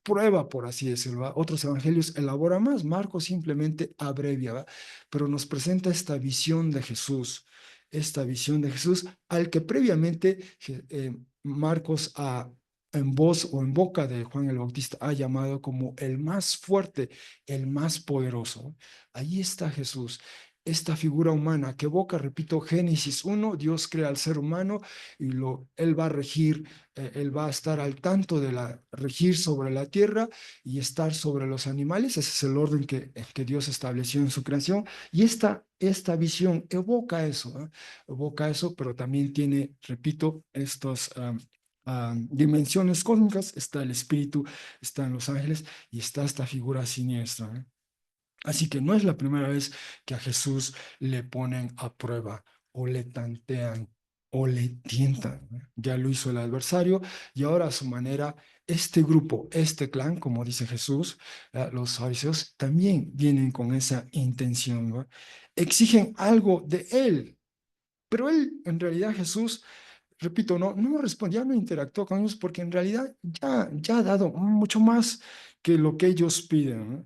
prueba, por así decirlo, ¿va? Otros evangelios elaboran más, Marcos simplemente abrevia, ¿va? Pero nos presenta esta visión de Jesús al que previamente Marcos en voz o en boca de Juan el Bautista ha llamado como el más fuerte, el más poderoso. Ahí está Jesús, esta figura humana que evoca, repito, Génesis 1, Dios crea al ser humano y él va a regir, él va a estar al tanto de regir sobre la tierra y estar sobre los animales. Ese es el orden que Dios estableció en su creación. Y esta visión evoca eso, ¿eh? Evoca eso, pero también tiene, repito, estos dimensiones cósmicas. Está el espíritu, están los ángeles y está esta figura siniestra, ¿eh? Así que no es la primera vez que a Jesús le ponen a prueba o le tantean o le tientan, ¿no? Ya lo hizo el adversario y ahora a su manera este grupo, este clan, como dice Jesús, los fariseos también vienen con esa intención, ¿no? Exigen algo de él, pero él, en realidad Jesús, repito, no respondía, no interactuó con ellos porque en realidad ya ha dado mucho más que lo que ellos piden, ¿no?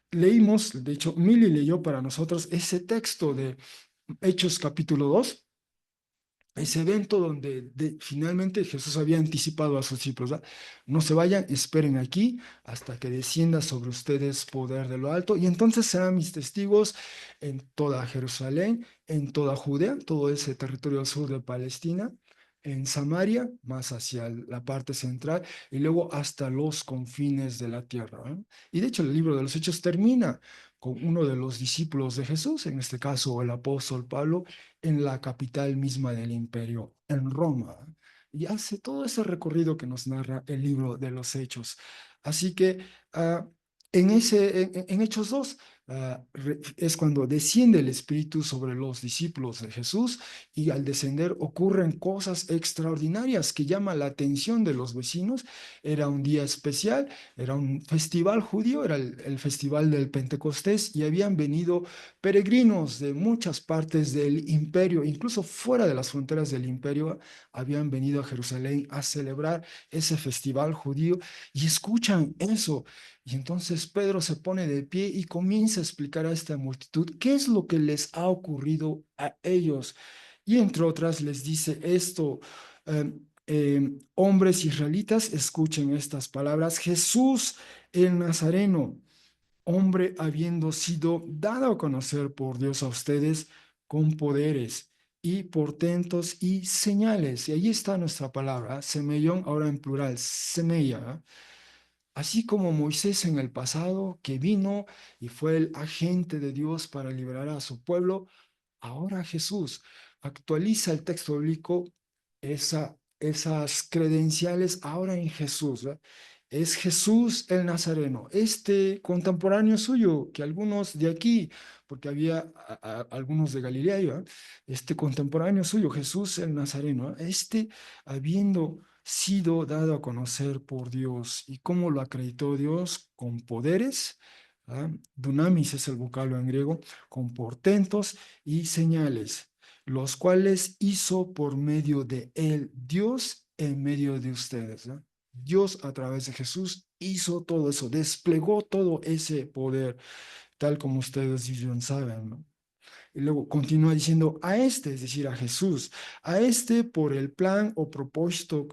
Leímos, de hecho, Mili leyó para nosotros ese texto de Hechos capítulo 2, ese evento donde finalmente Jesús había anticipado a sus discípulos, ¿verdad? No se vayan, esperen aquí hasta que descienda sobre ustedes poder de lo alto, y entonces serán mis testigos en toda Jerusalén, en toda Judea, todo ese territorio al sur de Palestina, en Samaria, más hacia la parte central, y luego hasta los confines de la tierra, ¿eh? Y de hecho el libro de los Hechos termina con uno de los discípulos de Jesús, en este caso el apóstol Pablo, en la capital misma del imperio, en Roma, y hace todo ese recorrido que nos narra el libro de los Hechos. Así que en Hechos 2 es cuando desciende el Espíritu sobre los discípulos de Jesús, y al descender ocurren cosas extraordinarias que llaman la atención de los vecinos. Era un día especial, era un festival judío, era el festival del Pentecostés, y habían venido peregrinos de muchas partes del imperio, incluso fuera de las fronteras del imperio, habían venido a Jerusalén a celebrar ese festival judío, y escuchan eso. Y entonces Pedro se pone de pie y comienza a explicar a esta multitud qué es lo que les ha ocurrido a ellos. Y entre otras les dice esto: hombres israelitas, escuchen estas palabras, Jesús el Nazareno, hombre habiendo sido dado a conocer por Dios a ustedes con poderes y portentos y señales. Y ahí está nuestra palabra, semeión, ahora en plural, semeia. Así como Moisés en el pasado, que vino y fue el agente de Dios para liberar a su pueblo, ahora Jesús actualiza el texto bíblico, esas credenciales ahora en Jesús. ¿Verdad? Es Jesús el Nazareno, este contemporáneo suyo, que algunos de aquí, porque había algunos de Galilea, ¿verdad? Este contemporáneo suyo, Jesús el Nazareno, ¿verdad? Este habiendo sido dado a conocer por Dios. ¿Y cómo lo acreditó Dios? Con poderes. ¿Ah? Dunamis es el vocablo en griego, con portentos y señales, los cuales hizo por medio de él, Dios en medio de ustedes. ¿No? Dios a través de Jesús hizo todo eso, desplegó todo ese poder, tal como ustedes bien saben, ¿no? Y luego continúa diciendo a este, es decir, a Jesús, a este por el plan o propósito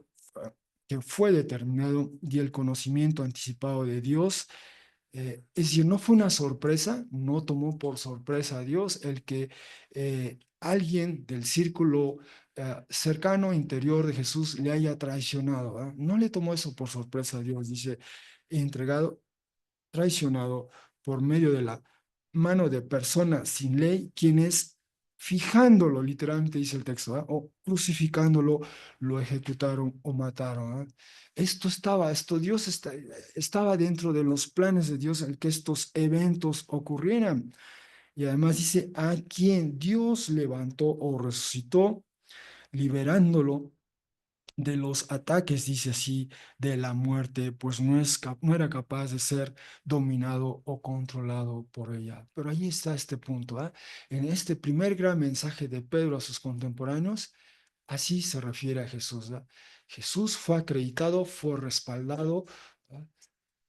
que fue determinado y el conocimiento anticipado de Dios, es decir, no fue una sorpresa, no tomó por sorpresa a Dios el que alguien del círculo cercano, interior de Jesús, le haya traicionado. ¿Ah? No le tomó eso por sorpresa a Dios, dice, entregado, traicionado por medio de la mano de personas sin ley, quienes fijándolo, literalmente dice el texto, ¿ah? O crucificándolo, lo ejecutaron o mataron. ¿Ah? Dios estaba dentro de los planes de Dios en que estos eventos ocurrieran. Y además dice, a quien Dios levantó o resucitó, liberándolo de los ataques, dice así, de la muerte, pues no era capaz de ser dominado o controlado por ella. Pero ahí está este punto. ¿Ah? En este primer gran mensaje de Pedro a sus contemporáneos, así se refiere a Jesús. ¿Ah? Jesús fue acreditado, fue respaldado, ¿ah?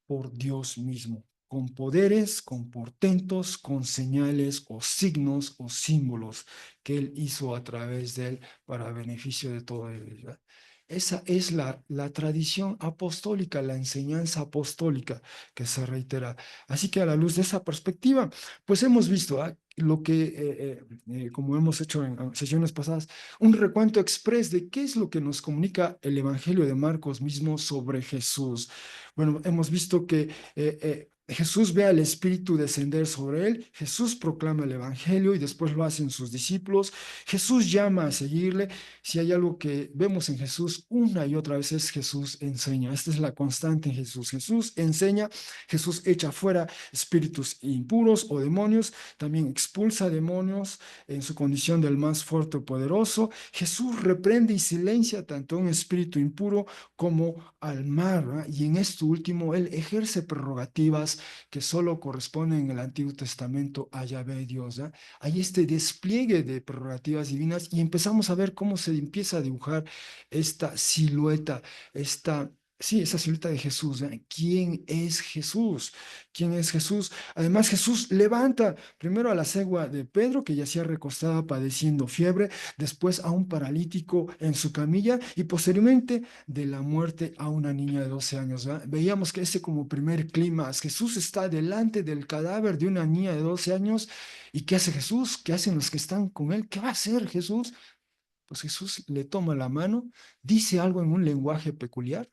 Por Dios mismo, con poderes, con portentos, con señales o signos o símbolos que Él hizo a través de Él para beneficio de todo el ¿verdad? Esa es la tradición apostólica, la enseñanza apostólica que se reitera. Así que a la luz de esa perspectiva, pues hemos visto lo que, como hemos hecho en sesiones pasadas, un recuento express de qué es lo que nos comunica el Evangelio de Marcos mismo sobre Jesús. Bueno, hemos visto que Jesús ve al Espíritu descender sobre él, Jesús proclama el Evangelio y después lo hacen sus discípulos, Jesús llama a seguirle, si hay algo que vemos en Jesús una y otra vez es Jesús enseña, esta es la constante en Jesús, Jesús enseña, Jesús echa fuera espíritus impuros o demonios, también expulsa demonios en su condición del más fuerte o poderoso, Jesús reprende y silencia tanto un espíritu impuro como al mar, ¿verdad? Y en esto último, él ejerce prerrogativas que solo corresponden en el Antiguo Testamento a Yahvé Dios. ¿verdad? Hay este despliegue de prerrogativas divinas y empezamos a ver cómo se empieza a dibujar esta silueta, esta... Sí, esa silueta de Jesús. ¿verdad? ¿Quién es Jesús? ¿Quién es Jesús? Además, Jesús levanta primero a la cegua de Pedro, que yacía recostada padeciendo fiebre, después a un paralítico en su camilla y posteriormente de la muerte a una niña de 12 años. ¿verdad? Veíamos que ese como primer clímax, Jesús está delante del cadáver de una niña de 12 años. ¿Y qué hace Jesús? ¿Qué hacen los que están con él? ¿Qué va a hacer Jesús? Pues Jesús le toma la mano, dice algo en un lenguaje peculiar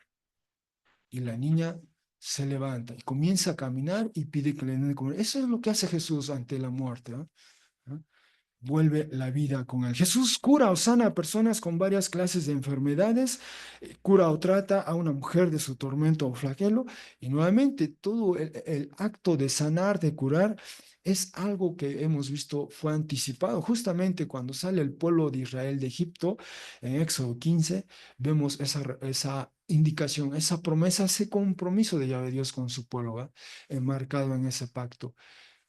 y la niña se levanta y comienza a caminar y pide que le den de comer. Eso es lo que hace Jesús ante la muerte. ¿no? Vuelve la vida con él. Jesús cura o sana a personas con varias clases de enfermedades, cura o trata a una mujer de su tormento o flagelo, y nuevamente todo el acto de sanar, de curar, es algo que hemos visto fue anticipado. Justamente cuando sale el pueblo de Israel de Egipto, en Éxodo 15, vemos esa indicación, esa promesa, ese compromiso de Yahvé Dios con su pueblo, ¿va? Enmarcado en ese pacto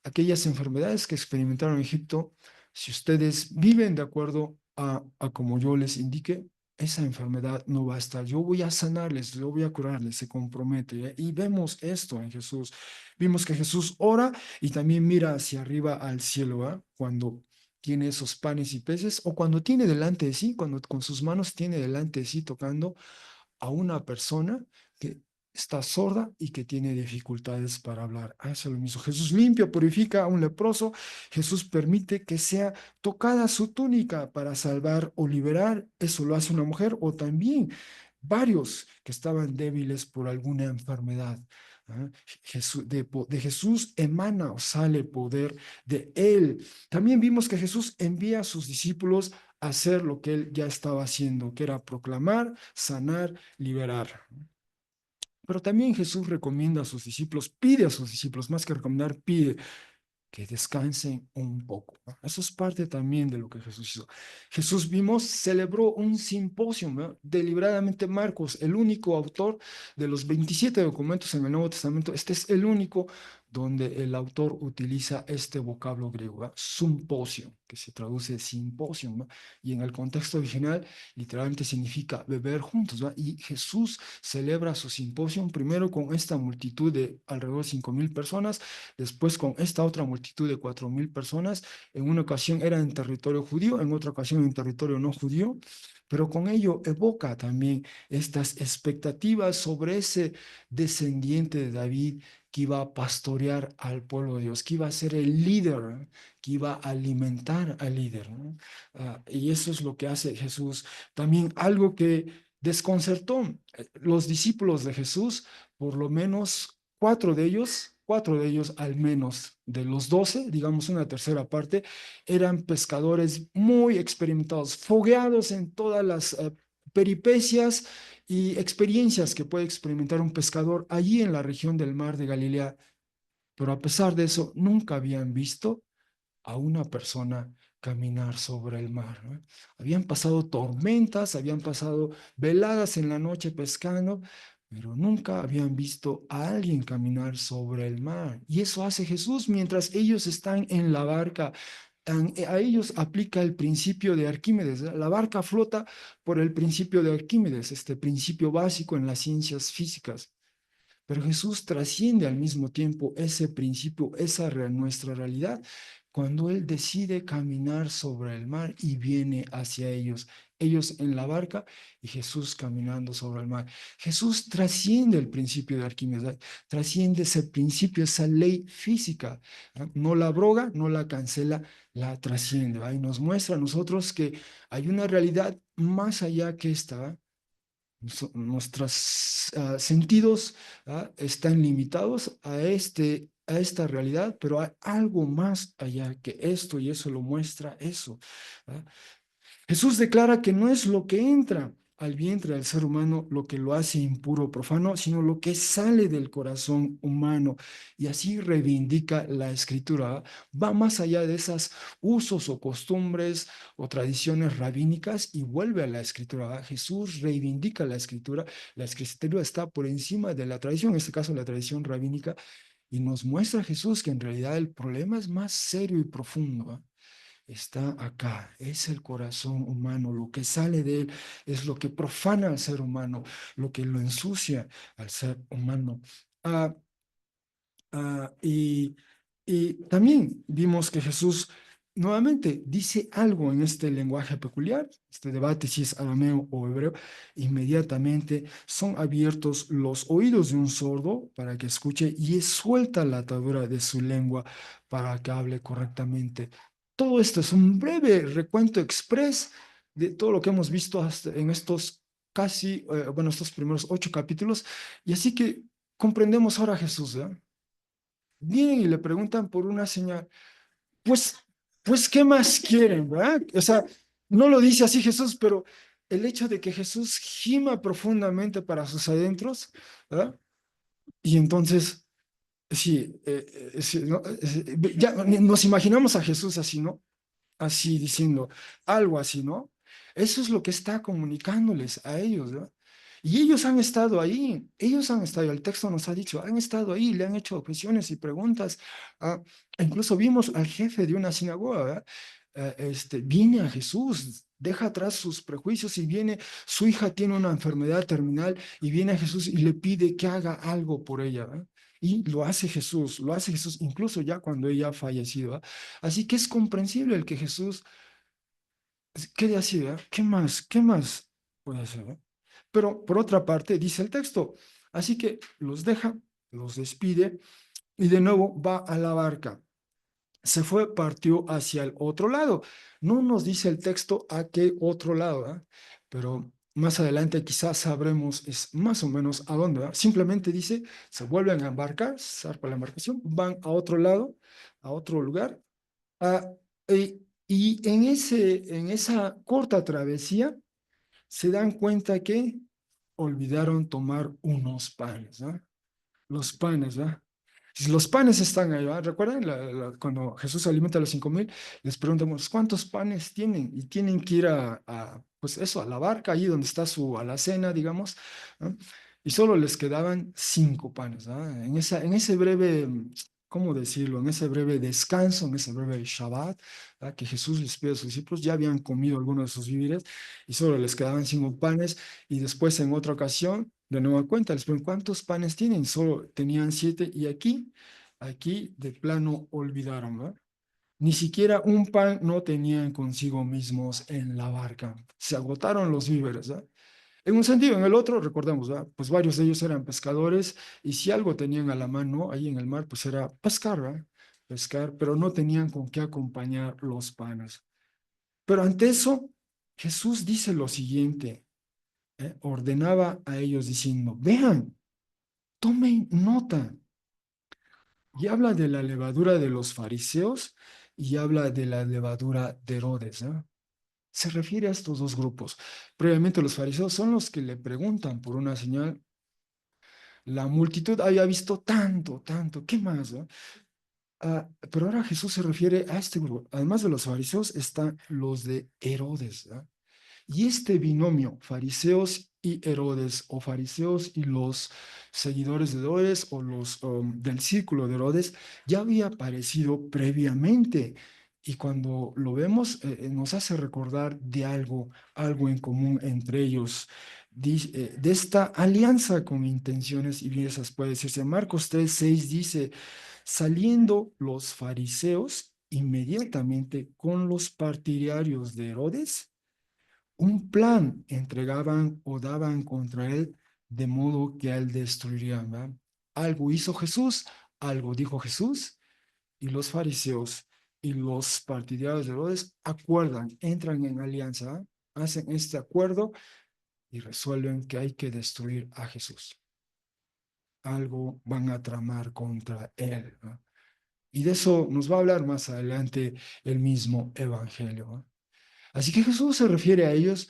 aquellas enfermedades que experimentaron en Egipto, si ustedes viven de acuerdo a como yo les indique, esa enfermedad no va a estar. Yo voy a sanarles, yo voy a curarles, se compromete. ¿eh? Y vemos esto en Jesús. Vimos que Jesús ora y también mira hacia arriba al cielo, ¿ah? Cuando tiene esos panes y peces o cuando tiene delante de sí, cuando con sus manos tiene delante de sí tocando a una persona que está sorda y que tiene dificultades para hablar. Eso es lo mismo. Jesús limpia, purifica a un leproso. Jesús permite que sea tocada su túnica para salvar o liberar. Eso lo hace una mujer o también varios que estaban débiles por alguna enfermedad. ¿Ah? De Jesús emana o sale poder de él. También vimos que Jesús envía a sus discípulos a hacer lo que él ya estaba haciendo, que era proclamar, sanar, liberar. Pero también Jesús recomienda a sus discípulos, pide a sus discípulos, más que recomendar, pide que descansen un poco, ¿no? Eso es parte también de lo que Jesús hizo. Jesús vimos, celebró un simposio, ¿no? Deliberadamente Marcos, el único autor de los 27 documentos en el Nuevo Testamento, este es el único donde el autor utiliza este vocablo griego, ¿no? Simposio, que se traduce simposio, ¿no? Y en el contexto original literalmente significa beber juntos, ¿no? Y Jesús celebra su simposio primero con esta multitud de alrededor de 5,000 personas, después con esta otra multitud de 4,000 personas. En una ocasión era en territorio judío, en otra ocasión en territorio no judío, pero con ello evoca también estas expectativas sobre ese descendiente de David que iba a pastorear al pueblo de Dios, que iba a ser el líder, ¿no? Que iba a alimentar al líder, ¿no? Y eso es lo que hace Jesús. También algo que desconcertó los discípulos de Jesús, por lo menos cuatro de ellos al menos de los 12, digamos una tercera parte, eran pescadores muy experimentados, fogueados en todas las peripecias y experiencias que puede experimentar un pescador allí en la región del mar de Galilea. Pero a pesar de eso, nunca habían visto a una persona caminar sobre el mar, ¿no? Habían pasado tormentas, habían pasado veladas en la noche pescando, pero nunca habían visto a alguien caminar sobre el mar. Y eso hace Jesús mientras ellos están en la barca. A ellos aplica el principio de Arquímedes, ¿eh? La barca flota por el principio de Arquímedes, este principio básico en las ciencias físicas. Pero Jesús trasciende al mismo tiempo ese principio, nuestra realidad, cuando Él decide caminar sobre el mar y viene hacia ellos, ellos en la barca y Jesús caminando sobre el mar. Jesús trasciende el principio de Arquímedes, trasciende ese principio, esa ley física, ¿no? No la abroga, no la cancela, la trasciende, ¿va? Y nos muestra a nosotros que hay una realidad más allá que esta, nuestros sentidos están limitados a esta realidad, pero hay algo más allá que esto y eso lo muestra eso. ¿Ah? Jesús declara que no es lo que entra al vientre del ser humano lo que lo hace impuro o profano, sino lo que sale del corazón humano. Y así reivindica la escritura. Va más allá de esas usos o costumbres o tradiciones rabínicas y vuelve a la escritura. Jesús reivindica la escritura. La escritura está por encima de la tradición, en este caso la tradición rabínica, y nos muestra a Jesús que en realidad el problema es más serio y profundo. Está acá, es el corazón humano, lo que sale de él es lo que profana al ser humano, lo que lo ensucia al ser humano. Ah, ah, y, y también vimos que Jesús nuevamente dice algo en este lenguaje peculiar, este debate si es arameo o hebreo, inmediatamente son abiertos los oídos de un sordo para que escuche y es suelta la atadura de su lengua para que hable correctamente. Todo esto es un breve recuento express de todo lo que hemos visto hasta en estos casi, bueno, estos primeros 8 capítulos, y así que comprendemos ahora a Jesús, ¿eh? Vienen y le preguntan por una señal. Pues, pues, ¿qué más quieren, verdad? O sea, no lo dice así Jesús, pero el hecho de que Jesús gima profundamente para sus adentros, ¿verdad? Y entonces, sí, sí, ¿no? Ya nos imaginamos a Jesús así, ¿no? Así diciendo algo así, ¿no? Eso es lo que está comunicándoles a ellos, ¿no? Y ellos han estado ahí, ellos han estado, el texto nos ha dicho, han estado ahí, le han hecho objeciones y preguntas. Ah, incluso vimos al jefe de una sinagoga, ¿verdad? Viene a Jesús, deja atrás sus prejuicios y viene, su hija tiene una enfermedad terminal y viene a Jesús y le pide que haga algo por ella, ¿verdad? Y lo hace Jesús incluso ya cuando ella ha fallecido, ¿verdad? Así que es comprensible el que Jesús quede así, ¿verdad? ¿Qué más? ¿Qué más puede hacer? ¿Verdad? Pero por otra parte, dice el texto, Así que los deja, los despide y de nuevo va a la barca. Se fue, partió hacia el otro lado. No nos dice el texto a qué otro lado, ¿eh? Pero más adelante quizás sabremos es más o menos a dónde, ¿eh? Simplemente dice, se vuelven a embarcar, zarpa la embarcación, van a otro lado, a otro lugar. ah, y en esa corta travesía se dan cuenta que olvidaron tomar unos panes, ¿no? Los panes, ¿verdad? Si los panes están ahí, ¿verdad? ¿Recuerdan cuando Jesús alimenta a los 5,000? Les preguntamos, ¿cuántos panes tienen? Y tienen que ir pues eso, a la barca, ahí donde está su alacena, digamos, ¿no? Y solo les quedaban 5 panes, ¿verdad? En ese breve, ¿cómo decirlo? En ese breve descanso, en ese breve Shabbat, ¿verdad? Que Jesús les pide a sus discípulos, ya habían comido algunos de sus víveres y solo les quedaban 5 panes. Y después en otra ocasión, de nueva cuenta, les pregunto, ¿cuántos panes tienen? Solo tenían 7 y aquí de plano olvidaron, ¿verdad? Ni siquiera un pan no tenían consigo mismos en la barca. Se agotaron los víveres, ¿verdad? En un sentido, en el otro, recordemos, ¿verdad? Pues varios de ellos eran pescadores y si algo tenían a la mano ahí en el mar, pues era pescar, ¿verdad? Pescar, pero no tenían con qué acompañar los panes. Pero ante eso, Jesús dice lo siguiente, ordenaba a ellos diciendo, vean, tomen nota. Y habla de la levadura de los fariseos y habla de la levadura de Herodes, ¿no? Se refiere a estos dos grupos. Previamente los fariseos son los que le preguntan por una señal. La multitud había visto tanto, tanto, ¿qué más? ¿No? Pero ahora Jesús se refiere a este grupo. Además de los fariseos están los de Herodes, ¿no? Y este binomio, fariseos y Herodes, o fariseos y los seguidores de Herodes, o los del círculo de Herodes, ya había aparecido previamente. Y cuando lo vemos, nos hace recordar de algo en común entre ellos, de esta alianza con intenciones y bienesas, puede decirse. Marcos 3:6 dice, saliendo los fariseos inmediatamente con los partidarios de Herodes, un plan entregaban o daban contra él, de modo que a él destruirían, ¿verdad? Algo hizo Jesús, algo dijo Jesús, y los fariseos y los partidarios de Herodes acuerdan, entran en alianza, ¿verdad? Hacen este acuerdo y resuelven que hay que destruir a Jesús. Algo van a tramar contra él, ¿verdad? Y de eso nos va a hablar más adelante el mismo Evangelio, ¿verdad? Así que Jesús se refiere a ellos,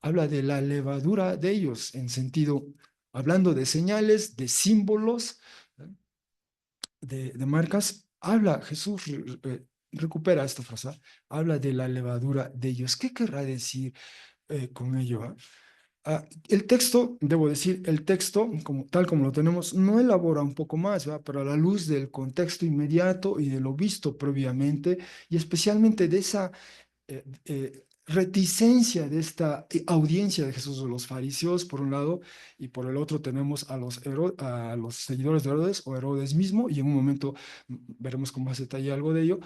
habla de la levadura de ellos, en sentido, hablando de señales, de símbolos, de marcas, habla, Jesús recupera esta frase, habla de la levadura de ellos. ¿Qué querrá decir con ello? El texto, debo decir, el texto, tal como lo tenemos, no elabora un poco más, ¿verdad? Pero a la luz del contexto inmediato y de lo visto previamente, y especialmente de esa reticencia de esta audiencia de Jesús de los fariseos, por un lado, y por el otro tenemos a los seguidores de Herodes o Herodes mismo, y en un momento veremos con más detalle algo de ello.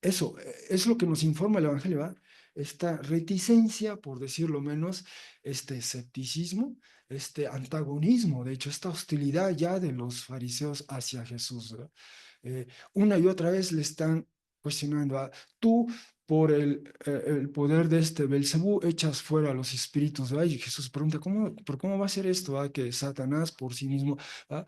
Eso es lo que nos informa el Evangelio, ¿verdad? Esta reticencia, por decirlo menos, este escepticismo, este antagonismo, de hecho, esta hostilidad ya de los fariseos hacia Jesús, ¿verdad? Una y otra vez le están cuestionando tú por el poder de este Belcebú echas fuera a los espíritus, ¿verdad? Y Jesús pregunta, ¿por cómo va a ser esto? ¿Verdad? Que Satanás por sí mismo, ¿verdad?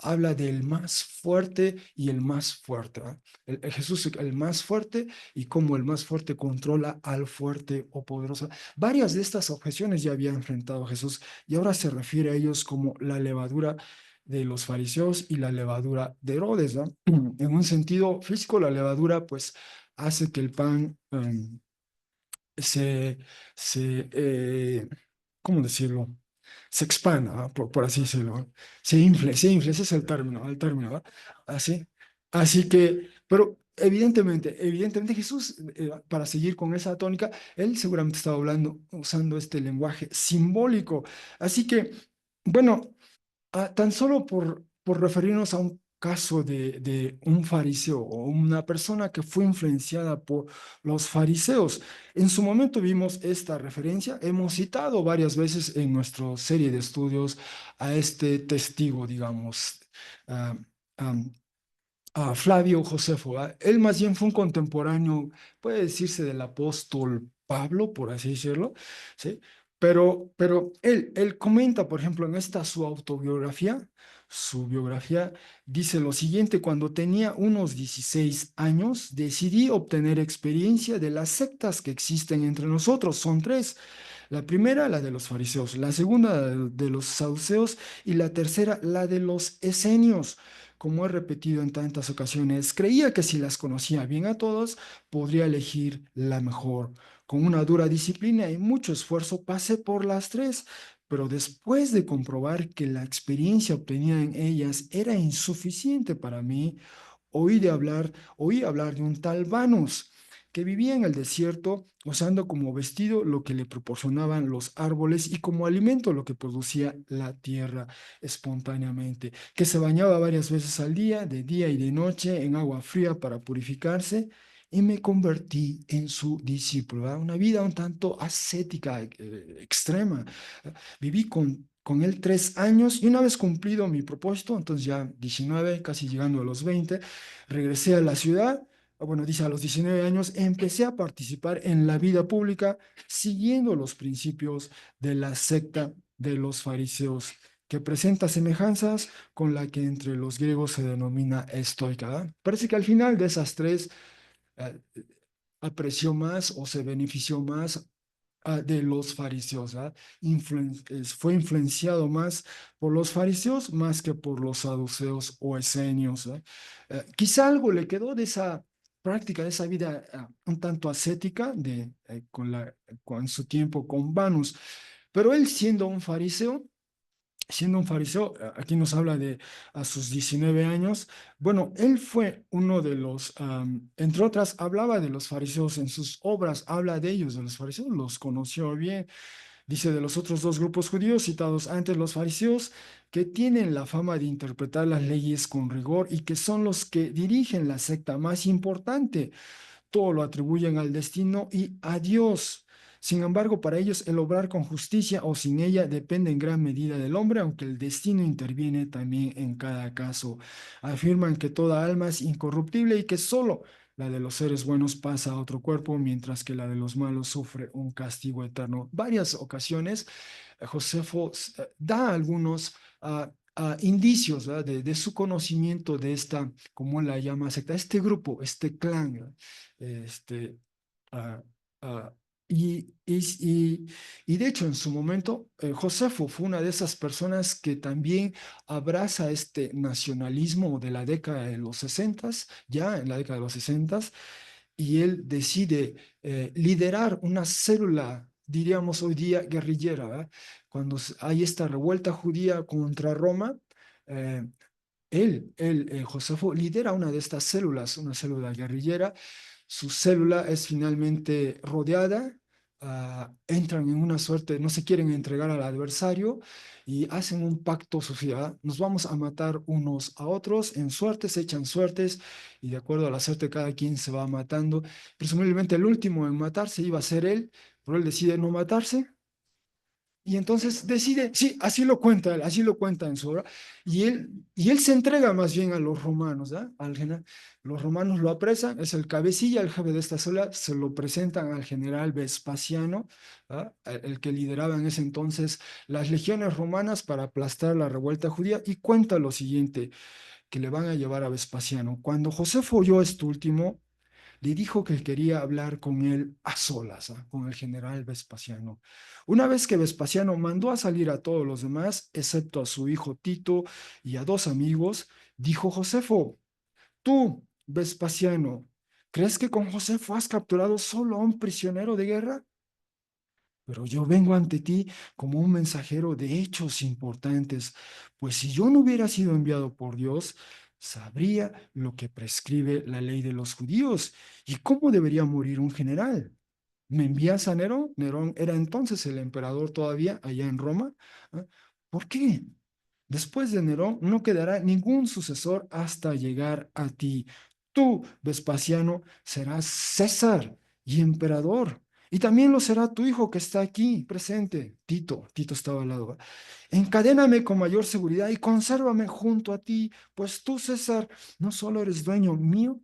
Habla del más fuerte y el más fuerte, ¿verdad? Jesús el más fuerte y cómo el más fuerte controla al fuerte o poderoso. Varias de estas objeciones ya había enfrentado Jesús y ahora se refiere a ellos como la levadura de los fariseos y la levadura de Herodes, ¿no? En un sentido físico, la levadura pues hace que el pan se, ¿cómo decirlo? Se expanda, ¿no? por así decirlo, ¿no? Se infle, ese es el término, ¿no? Así, así que, pero evidentemente Jesús, para seguir con esa tónica, él seguramente estaba hablando, usando este lenguaje simbólico. Así que, bueno, tan solo por referirnos a un caso de un fariseo o una persona que fue influenciada por los fariseos. En su momento vimos esta referencia, hemos citado varias veces en nuestra serie de estudios a este testigo, digamos, ah, am, a Flavio Josefo. Él más bien fue un contemporáneo, puede decirse, del apóstol Pablo, por así decirlo, ¿sí? Pero él comenta, por ejemplo, en esta su biografía, dice lo siguiente: cuando tenía unos 16 años, decidí obtener experiencia de las sectas que existen entre nosotros. Son tres. La primera, la de los fariseos; la segunda, de los saduceos; y la tercera, la de los esenios. Como he repetido en tantas ocasiones, creía que si las conocía bien a todos, podría elegir la mejor. Con una dura disciplina y mucho esfuerzo pasé por las tres, pero después de comprobar que la experiencia obtenida en ellas era insuficiente para mí, oí hablar de un tal Vanus que vivía en el desierto, usando como vestido lo que le proporcionaban los árboles y como alimento lo que producía la tierra espontáneamente, que se bañaba varias veces al día, de día y de noche, en agua fría para purificarse, y me convertí en su discípulo. ¿Verdad? Una vida un tanto ascética, extrema. Viví con él 3 años, y una vez cumplido mi propósito, entonces ya 19, casi llegando a los 20, regresé a la ciudad. Bueno, dice, a los 19 años empecé a participar en la vida pública siguiendo los principios de la secta de los fariseos, que presenta semejanzas con la que entre los griegos se denomina estoica. ¿Verdad? Parece que al final de esas tres eh, apreció más o se benefició más de los fariseos. ¿Ah? Fue influenciado más por los fariseos más que por los saduceos o esenios. ¿Ah? Quizá algo le quedó de esa práctica, de esa vida un tanto ascética con su tiempo con Vanus. Pero él, siendo un fariseo, aquí nos habla de a sus 19 años. Bueno, él fue uno de los, entre otras, hablaba de los fariseos en sus obras, habla de ellos, de los fariseos, los conoció bien. Dice de los otros dos grupos judíos citados antes, los fariseos, que tienen la fama de interpretar las leyes con rigor y que son los que dirigen la secta más importante. Todo lo atribuyen al destino y a Dios. Sin embargo, para ellos el obrar con justicia o sin ella depende en gran medida del hombre, aunque el destino interviene también en cada caso. Afirman que toda alma es incorruptible y que solo la de los seres buenos pasa a otro cuerpo, mientras que la de los malos sufre un castigo eterno. Varias ocasiones, Josefo da algunos indicios, ¿verdad? De su conocimiento de esta, como él la llama, secta, este grupo, este clan. ¿verdad? Este, ah, ah, y, y de hecho, en su momento, Josefo fue una de esas personas que también abraza este nacionalismo de la década de los 60, ya en la década de los 60, y él decide liderar una célula, diríamos hoy día, guerrillera. ¿verdad? Cuando hay esta revuelta judía contra Roma, eh, Josefo, lidera una de estas células, una célula guerrillera. Su célula es finalmente rodeada, entran en una suerte, no se quieren entregar al adversario y hacen un pacto social. Nos vamos a matar unos a otros, en suertes, se echan suertes y de acuerdo a la suerte cada quien se va matando. Presumiblemente el último en matarse iba a ser él, pero él decide no matarse y entonces decide, sí, así lo cuenta él, así lo cuenta en su obra, y él se entrega más bien a los romanos, ¿ah? Al general. Los romanos lo apresan, es el cabecilla, el jefe de esta célula, se lo presentan al general Vespasiano, ¿ah? El que lideraba en ese entonces las legiones romanas para aplastar la revuelta judía, y cuenta lo siguiente, que le van a llevar a Vespasiano. Cuando Josefo oyó esto último, le dijo que quería hablar con él a solas, con el general Vespasiano. Una vez que Vespasiano mandó a salir a todos los demás, excepto a su hijo Tito y a dos amigos, dijo Josefo: tú, Vespasiano, ¿crees que con Josefo has capturado solo a un prisionero de guerra? Pero yo vengo ante ti como un mensajero de hechos importantes, pues si yo no hubiera sido enviado por Dios, sabría lo que prescribe la ley de los judíos y cómo debería morir un general. ¿Me envías a Nerón? Nerón era entonces el emperador todavía allá en Roma. ¿Ah? ¿Por qué? Después de Nerón no quedará ningún sucesor hasta llegar a ti. Tú, Vespasiano, serás César y emperador. Y también lo será tu hijo que está aquí presente, Tito. Tito estaba al lado. Encadéname con mayor seguridad y consérvame junto a ti, pues tú, César, no solo eres dueño mío,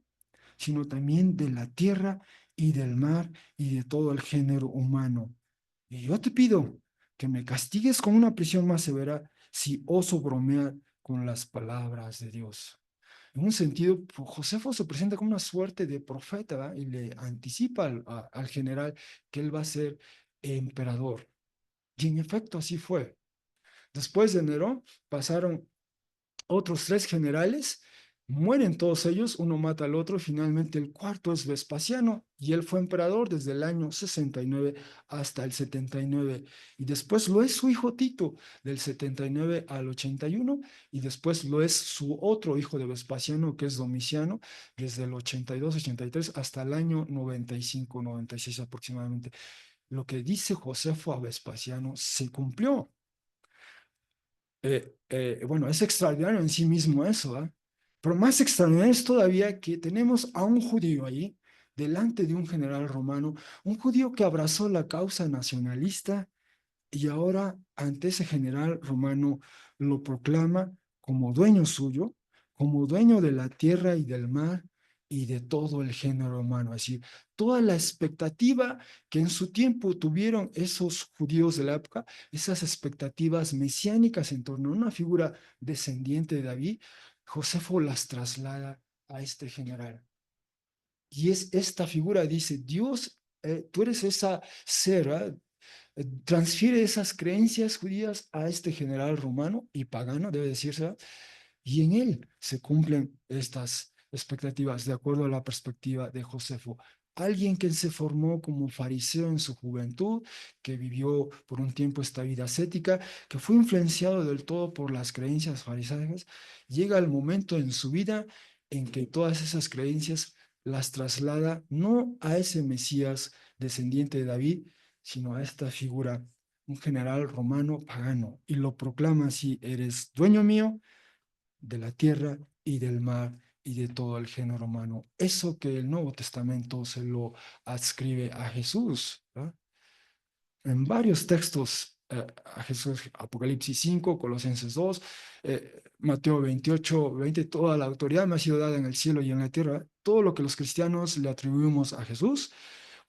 sino también de la tierra y del mar y de todo el género humano. Y yo te pido que me castigues con una prisión más severa si oso bromear con las palabras de Dios. En un sentido, Josefo se presenta como una suerte de profeta, ¿verdad? Y le anticipa al general que él va a ser emperador. Y en efecto así fue. Después de Nerón pasaron otros tres generales, mueren todos ellos, uno mata al otro, finalmente el cuarto es Vespasiano, y él fue emperador desde el año 69 hasta el 79, y después lo es su hijo Tito, del 79 al 81, y después lo es su otro hijo de Vespasiano, que es Domiciano, desde el 82-83 hasta el año 95-96 aproximadamente. Lo que dice Josefo a Vespasiano se cumplió. Bueno, es extraordinario en sí mismo eso, ¿ah? Pero más extraordinario es todavía que tenemos a un judío ahí, delante de un general romano, un judío que abrazó la causa nacionalista y ahora ante ese general romano lo proclama como dueño suyo, como dueño de la tierra y del mar y de todo el género humano. Es decir, toda la expectativa que en su tiempo tuvieron esos judíos de la época, esas expectativas mesiánicas en torno a una figura descendiente de David, Josefo las traslada a este general. Y es esta figura, dice, Dios, tú eres esa ser, ¿verdad? Transfiere esas creencias judías a este general romano y pagano, debe decirse, ¿verdad? Y en él se cumplen estas expectativas de acuerdo a la perspectiva de Josefo. Alguien que se formó como fariseo en su juventud, que vivió por un tiempo esta vida ascética, que fue influenciado del todo por las creencias fariseas, llega el momento en su vida en que todas esas creencias las traslada no a ese Mesías descendiente de David, sino a esta figura, un general romano pagano, y lo proclama así: eres dueño mío de la tierra y del mar y de todo el género humano. Eso que el Nuevo Testamento se lo adscribe a Jesús, ¿verdad? En varios textos a Jesús, Apocalipsis 5, Colosenses 2, Mateo 28, 20, toda la autoridad me ha sido dada en el cielo y en la tierra. Todo lo que los cristianos le atribuimos a Jesús,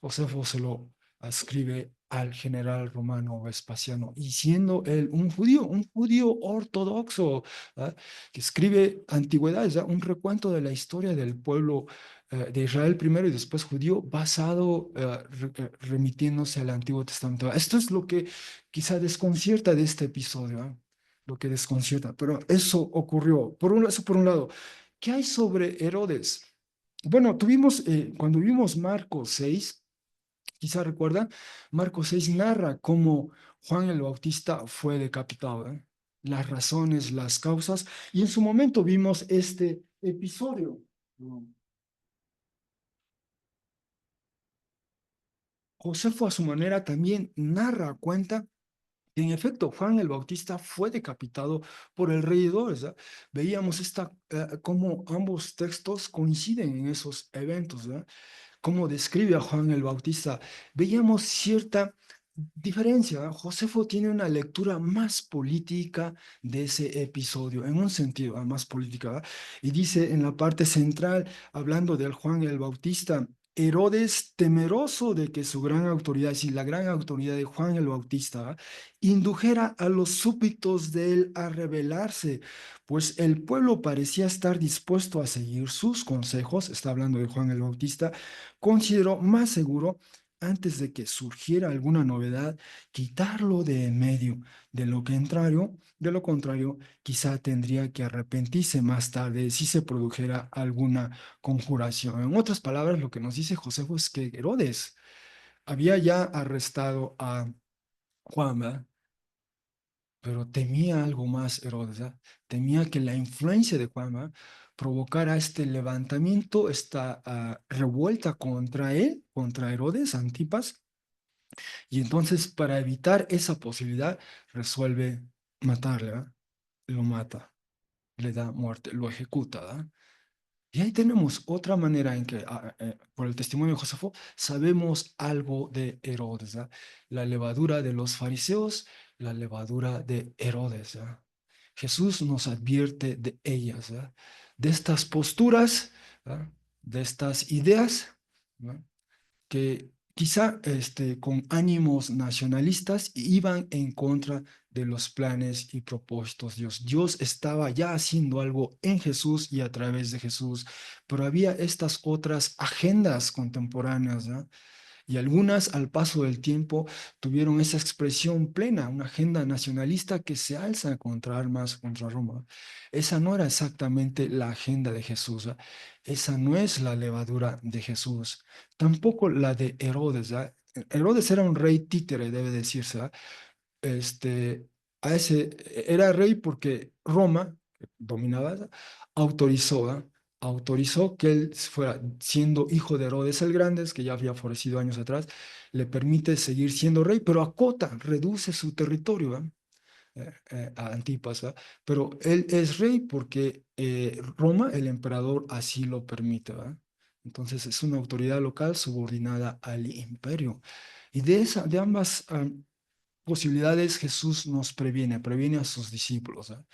Josefo se lo ascribe al general romano Vespasiano, y siendo él un judío ortodoxo, ¿verdad? Que escribe antigüedades, ¿verdad? Un recuento de la historia del pueblo de Israel primero y después judío, basado, remitiéndose al Antiguo Testamento. Esto es lo que quizá desconcierta de este episodio, ¿eh? Lo que desconcierta, pero eso ocurrió. Eso por un lado. ¿Qué hay sobre Herodes? Bueno, cuando vimos Marcos 6, quizá recuerdan, Marcos 6 narra cómo Juan el Bautista fue decapitado, ¿eh? Las razones, las causas, y en su momento vimos este episodio. Josefo a su manera también narra, cuenta que en efecto Juan el Bautista fue decapitado por el rey Herodes, ¿verdad? Veíamos cómo ambos textos coinciden en esos eventos, ¿verdad? Cómo describe a Juan el Bautista, veíamos cierta diferencia, ¿verdad? Josefo tiene una lectura más política de ese episodio, en un sentido, más política, ¿verdad? Y dice en la parte central, hablando del Juan el Bautista: Herodes, temeroso de que su gran autoridad, es decir, la gran autoridad de Juan el Bautista, ¿verdad?, indujera a los súbditos de él a rebelarse, pues el pueblo parecía estar dispuesto a seguir sus consejos, está hablando de Juan el Bautista, consideró más seguro, antes de que surgiera alguna novedad, quitarlo de en medio. De lo contrario, quizá tendría que arrepentirse más tarde si se produjera alguna conjuración. En otras palabras, lo que nos dice Josefo es que Herodes había ya arrestado a Juan, ¿verdad? Pero temía algo más Herodes, ¿verdad? Temía que la influencia de Juan, ¿verdad?, provocara este levantamiento, esta revuelta contra él, contra Herodes, Antipas, y entonces para evitar esa posibilidad resuelve matarle, ¿verdad? lo mata, le da muerte, lo ejecuta, ¿verdad? Y ahí tenemos otra manera en que, por el testimonio de Josefo, sabemos algo de Herodes, ¿verdad? La levadura de los fariseos, la levadura de Herodes, ¿verdad? Jesús nos advierte de ellas, ¿verdad? De estas posturas, ¿verdad? De estas ideas, ¿verdad? Que quizá con ánimos nacionalistas iban en contra de los planes y propósitos de Dios. Dios estaba ya haciendo algo en Jesús y a través de Jesús, pero había estas otras agendas contemporáneas, ¿no? Y algunas al paso del tiempo tuvieron esa expresión plena, una agenda nacionalista que se alza contra armas, contra Roma. Esa no era exactamente la agenda de Jesús, ¿verdad? Esa no es la levadura de Jesús, tampoco la de Herodes, ¿verdad? Herodes era un rey títere, debe decirse, ¿verdad? este, era rey porque Roma, que dominaba, autorizó, ¿verdad? Autorizó que él fuera, siendo hijo de Herodes el Grande, que ya había florecido años atrás, le permite seguir siendo rey, pero acota, reduce su territorio, ¿verdad? A Antipas, ¿verdad? Pero él es rey porque Roma, el emperador, así lo permite, ¿verdad? Entonces es una autoridad local subordinada al imperio. Y de ambas posibilidades Jesús nos previene, previene a sus discípulos, ¿eh?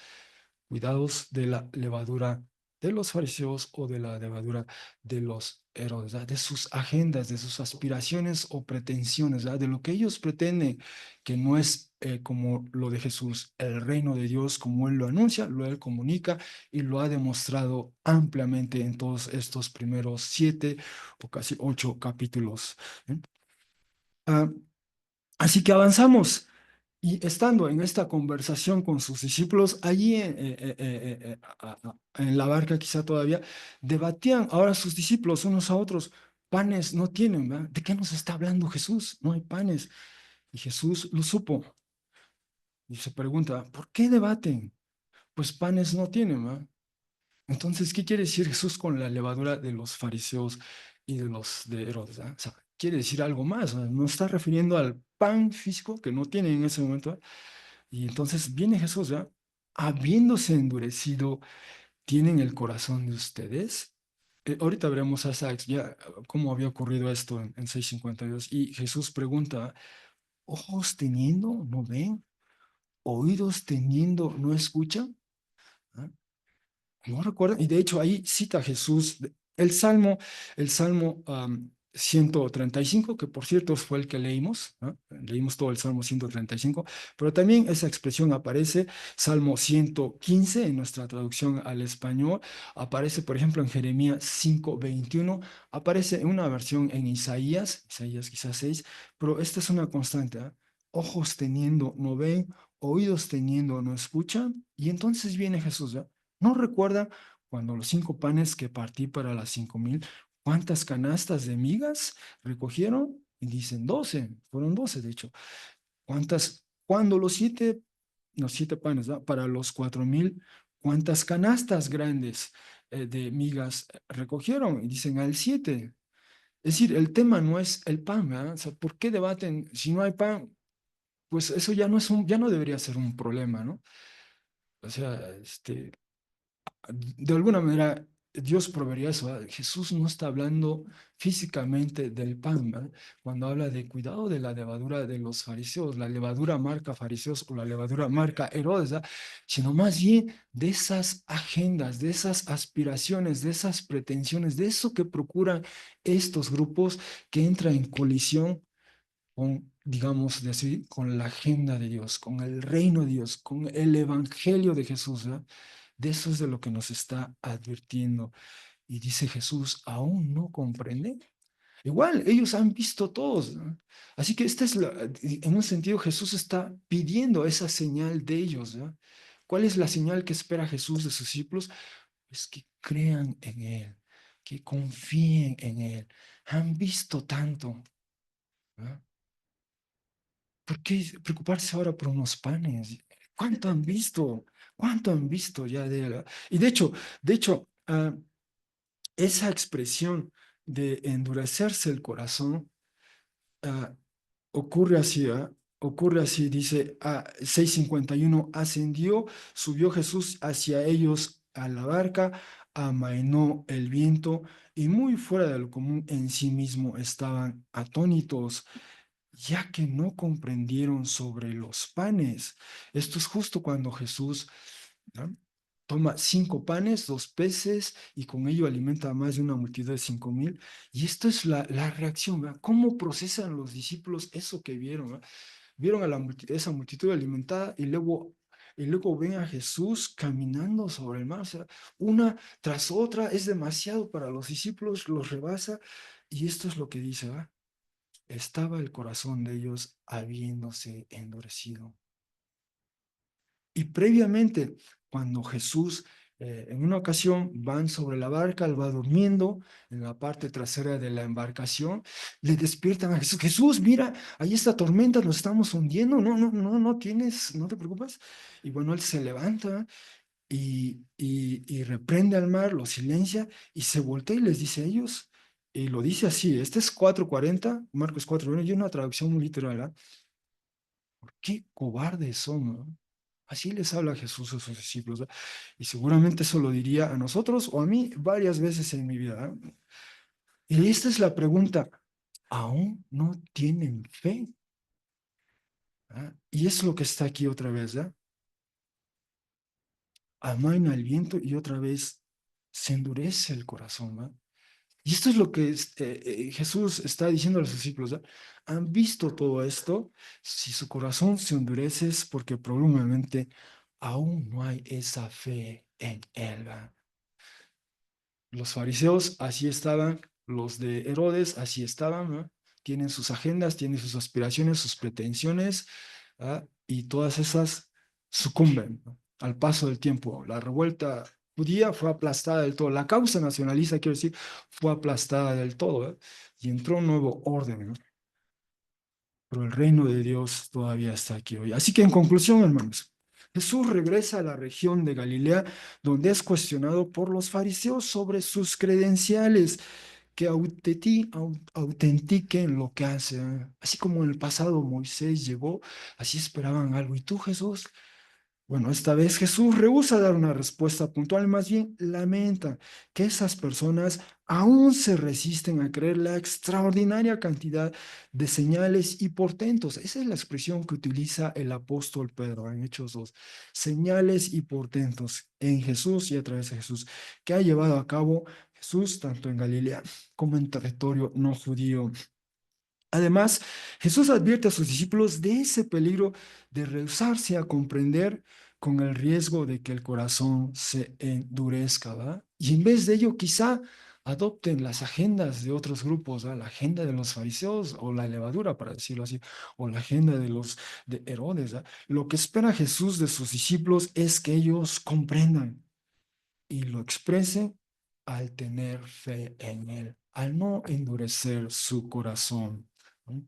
Cuidados de la levadura de los fariseos o de la levadura de los Herodes, ¿eh? De sus agendas, de sus aspiraciones o pretensiones, ¿eh? De lo que ellos pretenden, que no es como lo de Jesús, el reino de Dios, como Él lo anuncia, lo Él comunica y lo ha demostrado ampliamente en todos estos primeros 7 o casi 8 capítulos. ¿Eh? Ah, así que avanzamos. Y estando en esta conversación con sus discípulos, allí en la barca quizá todavía, debatían ahora sus discípulos unos a otros, panes no tienen, ¿verdad? ¿De qué nos está hablando Jesús? No hay panes. Y Jesús lo supo y se pregunta, ¿por qué debaten? Pues panes no tienen, ¿verdad? Entonces, ¿qué quiere decir Jesús con la levadura de los fariseos y de los de Herodes? ¿Ah? O sea, quiere decir algo más, ¿no? No está refiriendo al pan físico que no tienen en ese momento, ¿eh? Y entonces viene Jesús, ¿ya? Habiéndose endurecido, ¿tienen el corazón de ustedes? Ahorita veremos ya cómo había ocurrido esto en 6:52. Y Jesús pregunta, ¿ojos teniendo no ven? ¿Oídos teniendo no escuchan? ¿Ah? No recuerdo, y de hecho ahí cita Jesús el Salmo 135, que por cierto fue el que leímos, ¿no? Leímos todo el Salmo 135, pero también esa expresión aparece, Salmo 115 en nuestra traducción al español, aparece por ejemplo en Jeremías 5:21, aparece en una versión en Isaías quizás 6, pero esta es una constante, ¿eh? Ojos teniendo no ven, oídos teniendo no escuchan, y entonces viene Jesús, ¿ya? ¿No recuerdan cuando los 5 panes que partí para las 5,000, cuántas canastas de migas recogieron? Y dicen 12, fueron 12 de hecho. Cuando los siete panes, ¿no? Para los 4,000, ¿cuántas canastas grandes de migas recogieron? Y dicen al 7. Es decir, el tema no es el pan, ¿verdad? O sea, ¿por qué debaten si no hay pan? Pues eso ya no debería ser un problema, ¿no? O sea, de alguna manera Dios proveería eso, ¿verdad? Jesús no está hablando físicamente del pan, ¿verdad? Cuando habla de cuidado de la levadura de los fariseos, la levadura marca fariseos o la levadura marca Herodes, ¿verdad? Sino más bien de esas agendas, de esas aspiraciones, de esas pretensiones, de eso que procuran estos grupos que entran en colisión con, digamos, decir, con la agenda de Dios, con el reino de Dios, con el evangelio de Jesús, ¿verdad? De eso es de lo que nos está advirtiendo. Y dice Jesús, ¿aún no comprenden? Igual, ellos han visto todos, ¿no? Así que en un sentido, Jesús está pidiendo esa señal de ellos, ¿no? ¿Cuál es la señal que espera Jesús de sus discípulos? Es que crean en Él, que confíen en Él. Han visto tanto, ¿no? ¿Por qué preocuparse ahora por unos panes? ¿Cuánto han visto? ¿Cuánto han visto ya de él? Y de hecho, esa expresión de endurecerse el corazón ah, ocurre así, ¿ah? ocurre así, dice a 6:51, ascendió, subió Jesús hacia ellos a la barca, amainó el viento y muy fuera de lo común en sí mismo estaban atónitos, ya que no comprendieron sobre los panes. Esto es justo cuando Jesús, ¿no?, toma 5 panes, 2 peces y con ello alimenta a más de una multitud de 5,000. Y esto es la reacción, ¿verdad? ¿Cómo procesan los discípulos eso que vieron? ¿Verdad? Vieron a esa multitud alimentada y luego ven a Jesús caminando sobre el mar. O sea, una tras otra es demasiado para los discípulos, los rebasa. Y esto es lo que dice, ¿va? Estaba el corazón de ellos habiéndose endurecido. Y previamente, cuando Jesús, en una ocasión, van sobre la barca, él va durmiendo en la parte trasera de la embarcación, le despiertan a Jesús. Jesús, mira, ahí esta tormenta, nos estamos hundiendo, no, no, no, no te preocupes. Y bueno, él se levanta y reprende al mar, lo silencia y se voltea y les dice a ellos, y lo dice así, este es 4:40, Marcos 4:40, y una traducción muy literal, ¿ah? Qué cobardes son, ¿no? Así les habla Jesús a sus discípulos, ¿verdad? Y seguramente eso lo diría a nosotros o a mí varias veces en mi vida, ¿verdad? Y esta es la pregunta, ¿aún no tienen fe? ¿Verdad? Y es lo que está aquí otra vez, ¿verdad? Amaina el viento y otra vez se endurece el corazón, ¿verdad? Y esto es lo que Jesús está diciendo a los discípulos, ¿verdad? ¿Han visto todo esto? Si su corazón se endurece es porque probablemente aún no hay esa fe en Él, ¿verdad? Los fariseos así estaban, los de Herodes así estaban, ¿no? Tienen sus agendas, tienen sus aspiraciones, sus pretensiones, ¿ah? Y todas esas sucumben, ¿no?, al paso del tiempo. La revuelta judía fue aplastada del todo. La causa nacionalista, quiero decir, fue aplastada del todo, ¿eh? Y entró un nuevo orden, ¿no? Pero el reino de Dios todavía está aquí hoy. Así que en conclusión, hermanos, Jesús regresa a la región de Galilea, donde es cuestionado por los fariseos sobre sus credenciales, que autentiquen lo que hace. Así como en el pasado Moisés llegó, así esperaban algo. ¿Y tú, Jesús? Bueno, esta vez Jesús rehúsa dar una respuesta puntual, más bien lamenta que esas personas aún se resisten a creer la extraordinaria cantidad de señales y portentos. Esa es la expresión que utiliza el apóstol Pedro en Hechos 2. Señales y portentos en Jesús y a través de Jesús, que ha llevado a cabo Jesús tanto en Galilea como en territorio no judío. Además, Jesús advierte a sus discípulos de ese peligro de rehusarse a comprender con el riesgo de que el corazón se endurezca, ¿verdad? Y en vez de ello, quizá adopten las agendas de otros grupos, ¿verdad? La agenda de los fariseos o la levadura, para decirlo así, o la agenda de los de Herodes, ¿verdad? Lo que espera Jesús de sus discípulos es que ellos comprendan y lo expresen al tener fe en Él, al no endurecer su corazón, ¿no?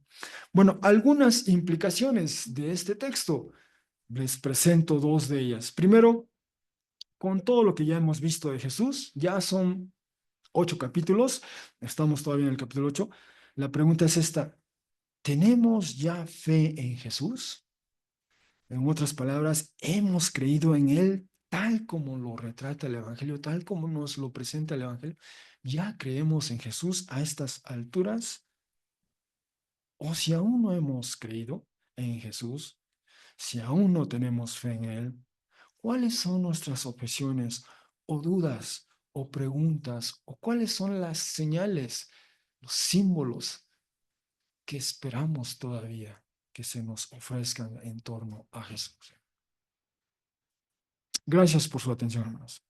Bueno, algunas implicaciones de este texto. Les presento dos de ellas. Primero, con todo lo que ya hemos visto de Jesús, ya son 8 capítulos, estamos todavía en el capítulo 8. La pregunta es esta: ¿tenemos ya fe en Jesús? En otras palabras, hemos creído en Él tal como lo retrata el Evangelio, tal como nos lo presenta el Evangelio. ¿Ya creemos en Jesús a estas alturas? O si aún no hemos creído en Jesús, si aún no tenemos fe en Él, ¿cuáles son nuestras objeciones o dudas o preguntas o cuáles son las señales, los símbolos que esperamos todavía que se nos ofrezcan en torno a Jesús? Gracias por su atención, hermanos.